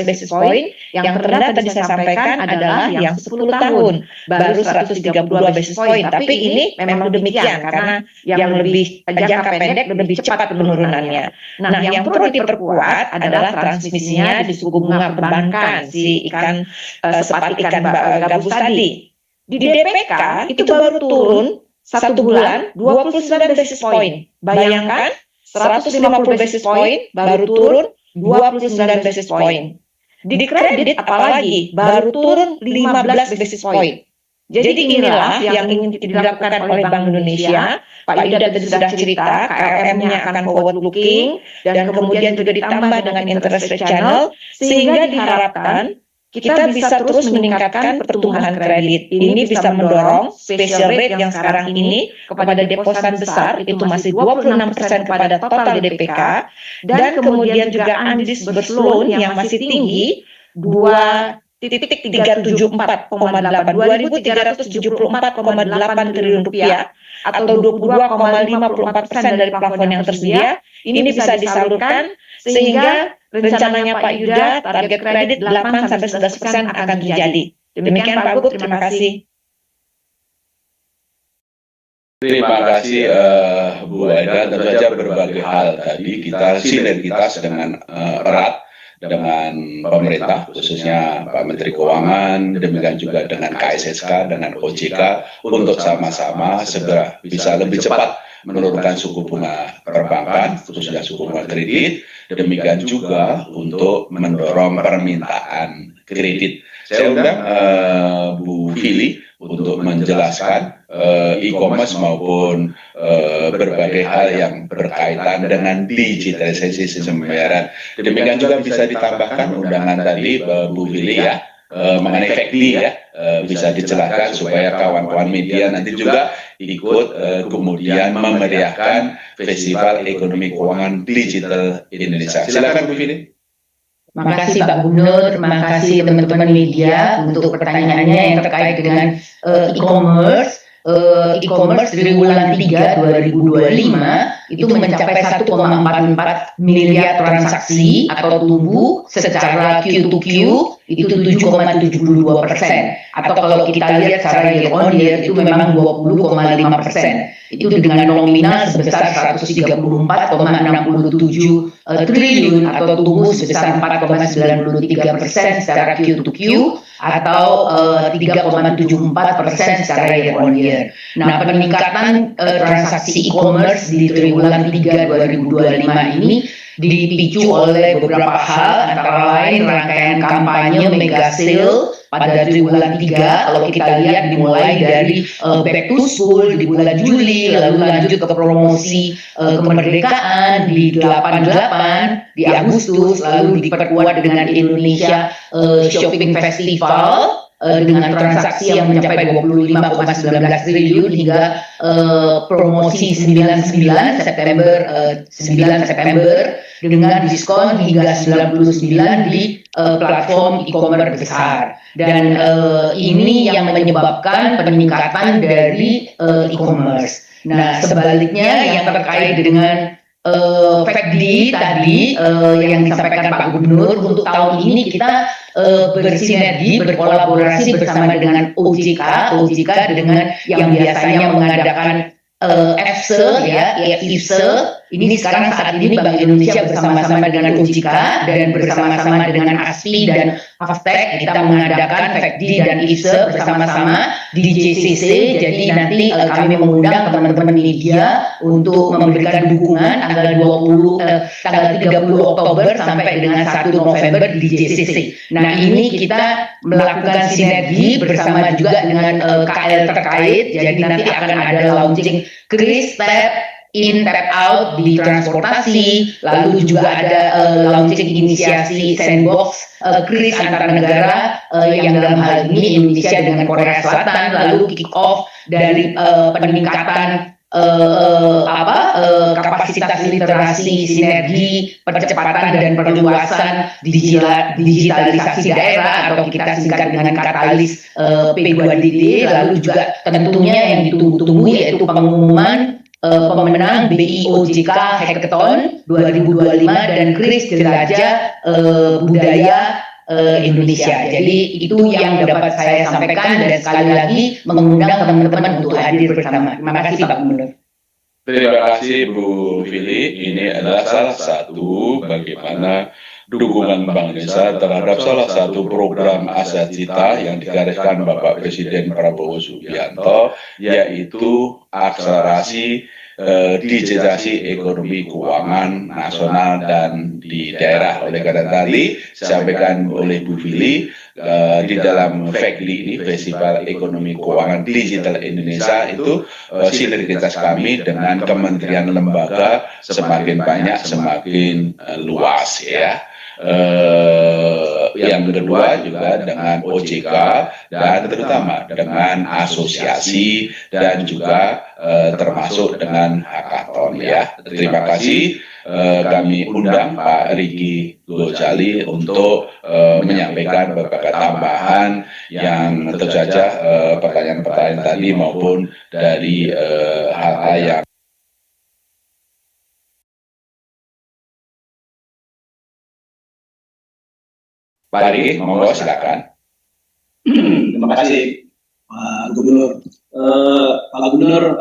[SPEAKER 5] basis point, yang terendah tadi saya sampaikan adalah yang 10 tahun baru 132 basis point. Tapi ini memang demikian karena yang lebih jangka pendek lebih cepat penurunannya. Nah, yang perlu diperkuat adalah transmisinya di suku bunga perbankan si ikan sepat ikan gabus tadi. Di DPK itu baru turun 1 bulan 29 basis point. Bayangkan 150 basis point baru turun 29 basis point. Di kredit apalagi baru turun 15 basis point. Jadi inilah yang ingin dilakukan oleh Bank Indonesia. Pak Yuda tadi sudah cerita, KLM-nya akan forward looking dan kemudian juga ditambah dengan interest rate channel, sehingga diharapkan kita bisa terus meningkatkan pertumbuhan kredit. Ini bisa mendorong special rate yang sekarang ini kepada deposan besar itu masih 26% kepada total DPK, dan kemudian juga undisbursed loan yang masih tinggi 2.374,8 2.374,8 triliun rupiah atau 22,54% dari plafon yang tersedia. Ini bisa disalurkan sehingga rencananya Pak Yuda target kredit 8-11% akan terjadi. Demikian Pak Gub, terima kasih.
[SPEAKER 2] Terima kasih Bu Aida. Tentu saja berbagai hal tadi kita sinergitas dengan erat dengan pemerintah, khususnya Pak Menteri Keuangan, demikian juga dengan KSSK, dengan OJK, untuk sama-sama segera bisa lebih cepat menurunkan suku bunga perbankan, khususnya suku bunga kredit, demikian juga untuk mendorong permintaan kredit. Saya undang Bu Fili untuk menjelaskan e-commerce maupun berbagai hal yang berkaitan dengan digitalisasi sistem pembayaran. Demikian juga bisa ditambahkan undangan tadi Bu Fili ya, mengenai FACDI ya, bisa dijelaskan supaya kawan-kawan media nanti juga ikut kemudian memeriahkan Festival Ekonomi Keuangan Digital Indonesia. Silakan Bu Fili.
[SPEAKER 5] Terima kasih Pak Gubernur, terima kasih teman-teman media untuk pertanyaannya yang terkait dengan e-commerce. E-commerce dari bulan 3 2025 itu mencapai 1,44 miliar transaksi atau tumbuh secara Q2Q itu 7,72%. Atau kalau kita lihat secara year on year itu memang 20,5%. Itu dengan nominal sebesar 134,67 triliun atau tumbuh sebesar 4,93% secara Q to Q atau 3,74% secara year on year. Nah, peningkatan transaksi e-commerce di triwulan 3 2025 ini dipicu oleh beberapa hal, antara lain rangkaian kampanye mega sale pada triwulan 3. Kalau kita lihat dimulai dari back to school di bulan Juli, lalu lanjut ke promosi kemerdekaan di 88 di Agustus, lalu diperkuat dengan Indonesia Shopping Festival dengan transaksi yang mencapai 25,19 triliun hingga promosi 9 September dengan diskon hingga 99 di platform e-commerce besar. Dan ini yang menyebabkan peningkatan dari e-commerce. Nah, sebaliknya yang terkait dengan FECDI tadi yang disampaikan Pak Gubernur, untuk tahun ini kita bersinergi, berkolaborasi bersama dengan OJK dengan yang biasanya mengadakan EFSE ini sekarang saat ini Bank Indonesia bersama-sama dengan OJK dan bersama-sama dengan ASPI dan Aftek kita mengadakan FECDI dan IFSE bersama-sama di JCC. Jadi nanti kami mengundang teman-teman media untuk memberikan dukungan tanggal 30 Oktober sampai dengan 1 November di JCC. Nah, ini kita melakukan sinergi bersama juga dengan KL terkait. Jadi nanti akan ada launching Kris Tap in tap out di transportasi, lalu juga ada launching inisiasi sandbox Kris antar negara yang dalam hal ini Indonesia dengan Korea Selatan, lalu kick off dari peningkatan kapasitas literasi, sinergi, percepatan dan perluasan digitalisasi daerah atau kita singkat dengan katalis P2DD, lalu juga tentunya yang ditunggu-tunggu yaitu pengumuman pemenang BIOJK Hackathon 2025 dan Kris Jelajah Budaya Indonesia. Jadi itu yang dapat saya sampaikan dan sekali lagi mengundang teman-teman untuk hadir bersama. Terima kasih Pak Gubernur.
[SPEAKER 2] Terima kasih Bu Fili. Ini adalah salah satu bagaimana dukungan Bank Indonesia terhadap salah satu program Asia Cita yang digariskan Bapak Presiden Prabowo Subianto, yaitu akselerasi digitalisasi ekonomi keuangan nasional dan di daerah. Oleh karena tadi disampaikan oleh Bu Fili, di dalam FECDI ini Festival Ekonomi Keuangan Digital Indonesia itu sinergitas kami dengan kementerian lembaga semakin banyak semakin luas ya. Yang kedua juga dengan OJK dan terutama dengan asosiasi dan juga termasuk dengan hackathon ya. Terima kasih. Kami undang Pak Riki Gojali untuk menyampaikan beberapa tambahan yang tentu saja pertanyaan-pertanyaan tadi maupun dari hal-hal yang Pak Riki, monggo silakan.
[SPEAKER 6] Terima kasih Pak Gubernur. Pak Gubernur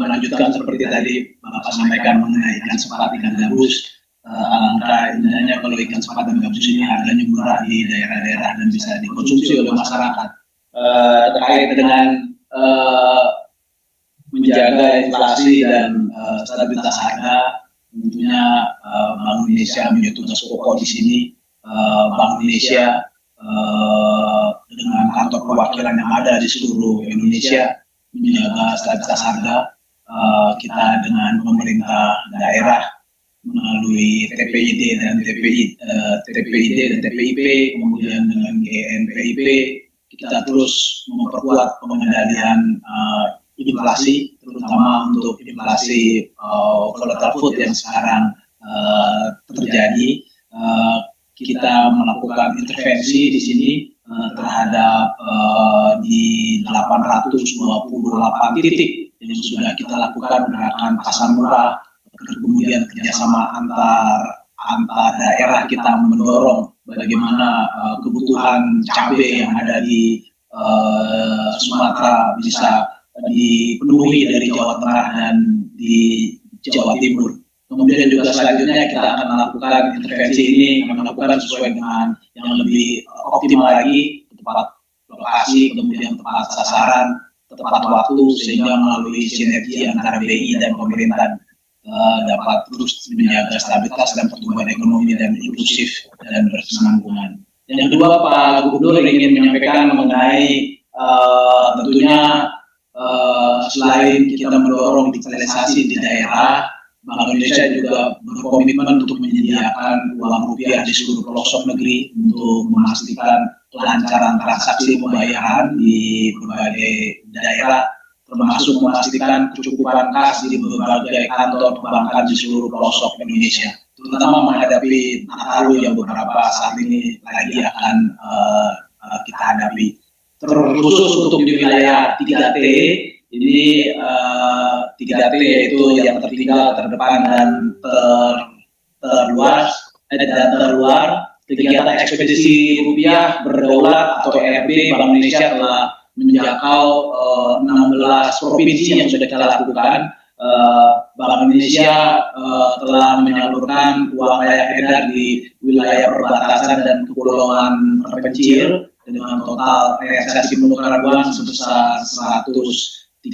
[SPEAKER 6] melanjutkan seperti tadi Bapak sampaikan mengenai ikan sepat, ikan gabus. Alangkah indahnya kalau ikan sepat dan gabus ini harganya murah di daerah-daerah dan bisa dikonsumsi oleh masyarakat. Terkait dengan menjaga inflasi dan stabilitas harga, tentunya Bank Indonesia menjadi tugas pokok di sini. Bank Indonesia dengan kantor perwakilan yang ada di seluruh Indonesia menjaga stabilitas harga. Kita dengan pemerintah daerah melalui TPID dan TPIP, kemudian dengan GNPIP, kita terus memperkuat pengendalian inflasi, terutama untuk inflasi volatile food yang sekarang terjadi. Kita melakukan intervensi di sini terhadap di 828 titik yang sudah kita lakukan gerakan pasar murah, kemudian kerjasama antar daerah kita mendorong bagaimana kebutuhan cabai yang ada di Sumatera bisa dipenuhi dari Jawa Tengah dan di Jawa Timur. Kemudian juga selanjutnya kita akan melakukan intervensi ini, melakukan sesuai dengan yang lebih optimal lagi, tepat lokasi, kemudian tepat sasaran, tepat waktu, sehingga melalui sinergi antara BI dan pemerintah dapat terus menjaga stabilitas dan pertumbuhan ekonomi dan inklusif dan berkesinambungan. Yang kedua, Pak Gubernur ingin menyampaikan mengenai tentunya selain kita mendorong digitalisasi di daerah, Bank Indonesia juga berkomitmen untuk menyediakan uang rupiah di seluruh pelosok negeri untuk memastikan kelancaran transaksi pembayaran di berbagai daerah, termasuk memastikan kecukupan kas di berbagai kantor perbankan di seluruh pelosok Indonesia, terutama menghadapi Nataru yang beberapa saat ini lagi akan kita hadapi. Terkhusus untuk di wilayah 3T, ini 3T yaitu yang tertinggal, terdepan, dan terluar. Kegiatan ekspedisi rupiah berdaulat atau ERB Bank Indonesia telah menjangkau 16 provinsi yang sudah kita lakukan. Bank Indonesia telah menyalurkan uang layak edar di wilayah perbatasan dan kepulauan terpencil dengan total realisasi penukaran uang sebesar 136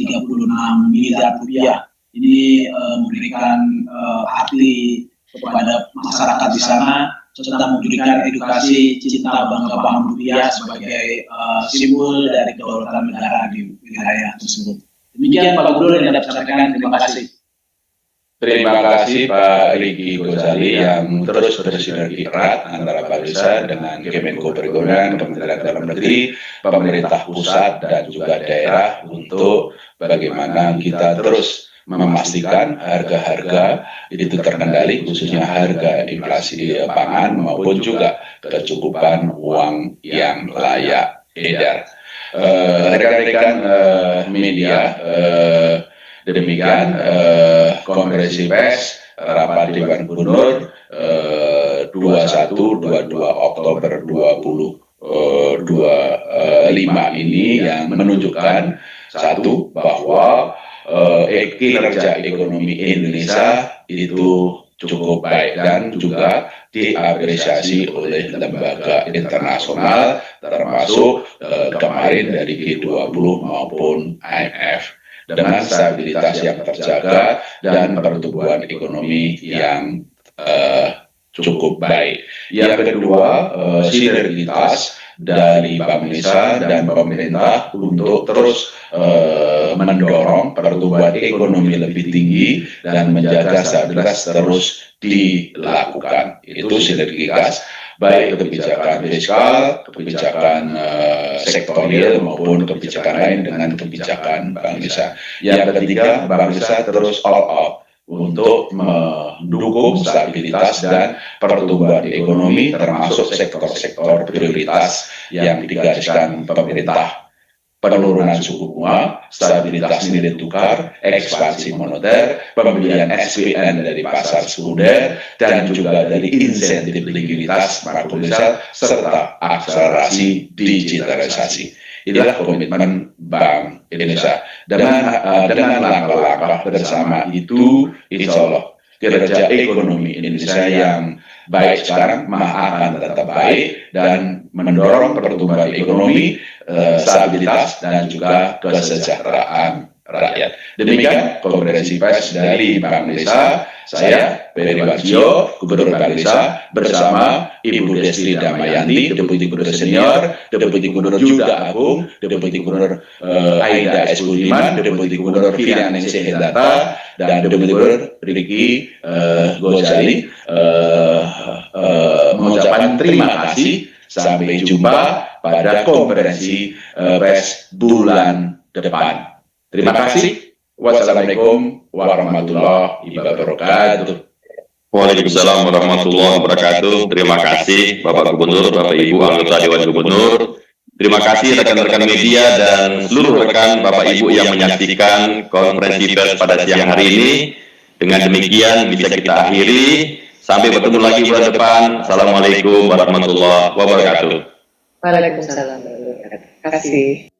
[SPEAKER 6] miliar rupiah. Ini memberikan arti kepada masyarakat di sana, serta memberikan edukasi cinta bangga paham rupiah sebagai simbol dari kedaulatan negara di wilayah tersebut. Demikian Pak Gubernur yang dapat saya sampaikan. Terima kasih.
[SPEAKER 2] Terima kasih Pak Riki Gozali yang terus bersinergi erat antara Balisa dengan Kemenko Perekonomian, Kementerian Dalam Negeri, pemerintah pusat dan juga daerah untuk bagaimana kita terus memastikan harga-harga itu terkendali, khususnya harga inflasi pangan maupun juga kecukupan uang yang layak edar. Rekan-rekan media, demikian konferensi pers rapat Dewan Gubernur 21-22 Oktober 2025 ini yang menunjukkan satu bahwa kinerja ekonomi Indonesia itu cukup baik dan juga diapresiasi oleh lembaga internasional termasuk kemarin dari G20 maupun IMF. Dengan stabilitas yang terjaga dan pertumbuhan ekonomi yang cukup baik. Yang kedua, sinergitas dari Bank Indonesia dan pemerintah untuk terus mendorong pertumbuhan ekonomi lebih tinggi dan menjaga stabilitas terus dilakukan. Itu sinergitas baik kebijakan fiskal, kebijakan sektorial maupun kebijakan lain dengan kebijakan Bank Indonesia. Yang ketiga, Bank Indonesia terus all out untuk mendukung stabilitas dan pertumbuhan ekonomi termasuk sektor-sektor prioritas yang digariskan pemerintah. Penurunan suku bunga, stabilitas nilai tukar, ekspansi moneter, pembelian SPN dari pasar sekunder, dan juga dari insentif likuiditas makrobudensial, serta akselerasi digitalisasi. Inilah komitmen Bank Indonesia. Dengan langkah-langkah bersama itu, insya Allah kinerja ekonomi Indonesia yang baik sekarang akan tetap baik dan mendorong pertumbuhan ekonomi, stabilitas dan juga kesejahteraan rakyat. Demikian konferensi pers dari Bank Indonesia. Saya Peri Warjio, Gubernur Bank Indonesia, bersama Ibu Destri Damayanti, Deputi Gubernur Senior, Deputi Gubernur juga Agung, Deputi Gubernur Aida S. Budiman, Deputi Gubernur Finance Hendata, dan Deputi Gubernur Riki Gozali mengucapkan terima kasih. Sampai jumpa pada konferensi pers bulan depan. Terima kasih. Wassalamualaikum warahmatullahi wabarakatuh.
[SPEAKER 1] Waalaikumsalam warahmatullahi wabarakatuh. Terima kasih Bapak Gubernur, Bapak Ibu anggota Dewan Gubernur. Terima kasih rekan-rekan media dan seluruh rekan Bapak Ibu yang menyaksikan konferensi pers pada siang hari ini. Dengan demikian bisa kita akhiri Sampai bertemu lagi bulan depan. Assalamualaikum warahmatullahi wabarakatuh.
[SPEAKER 3] Waalaikumsalam warahmatullahi wabarakatuh. Terima kasih.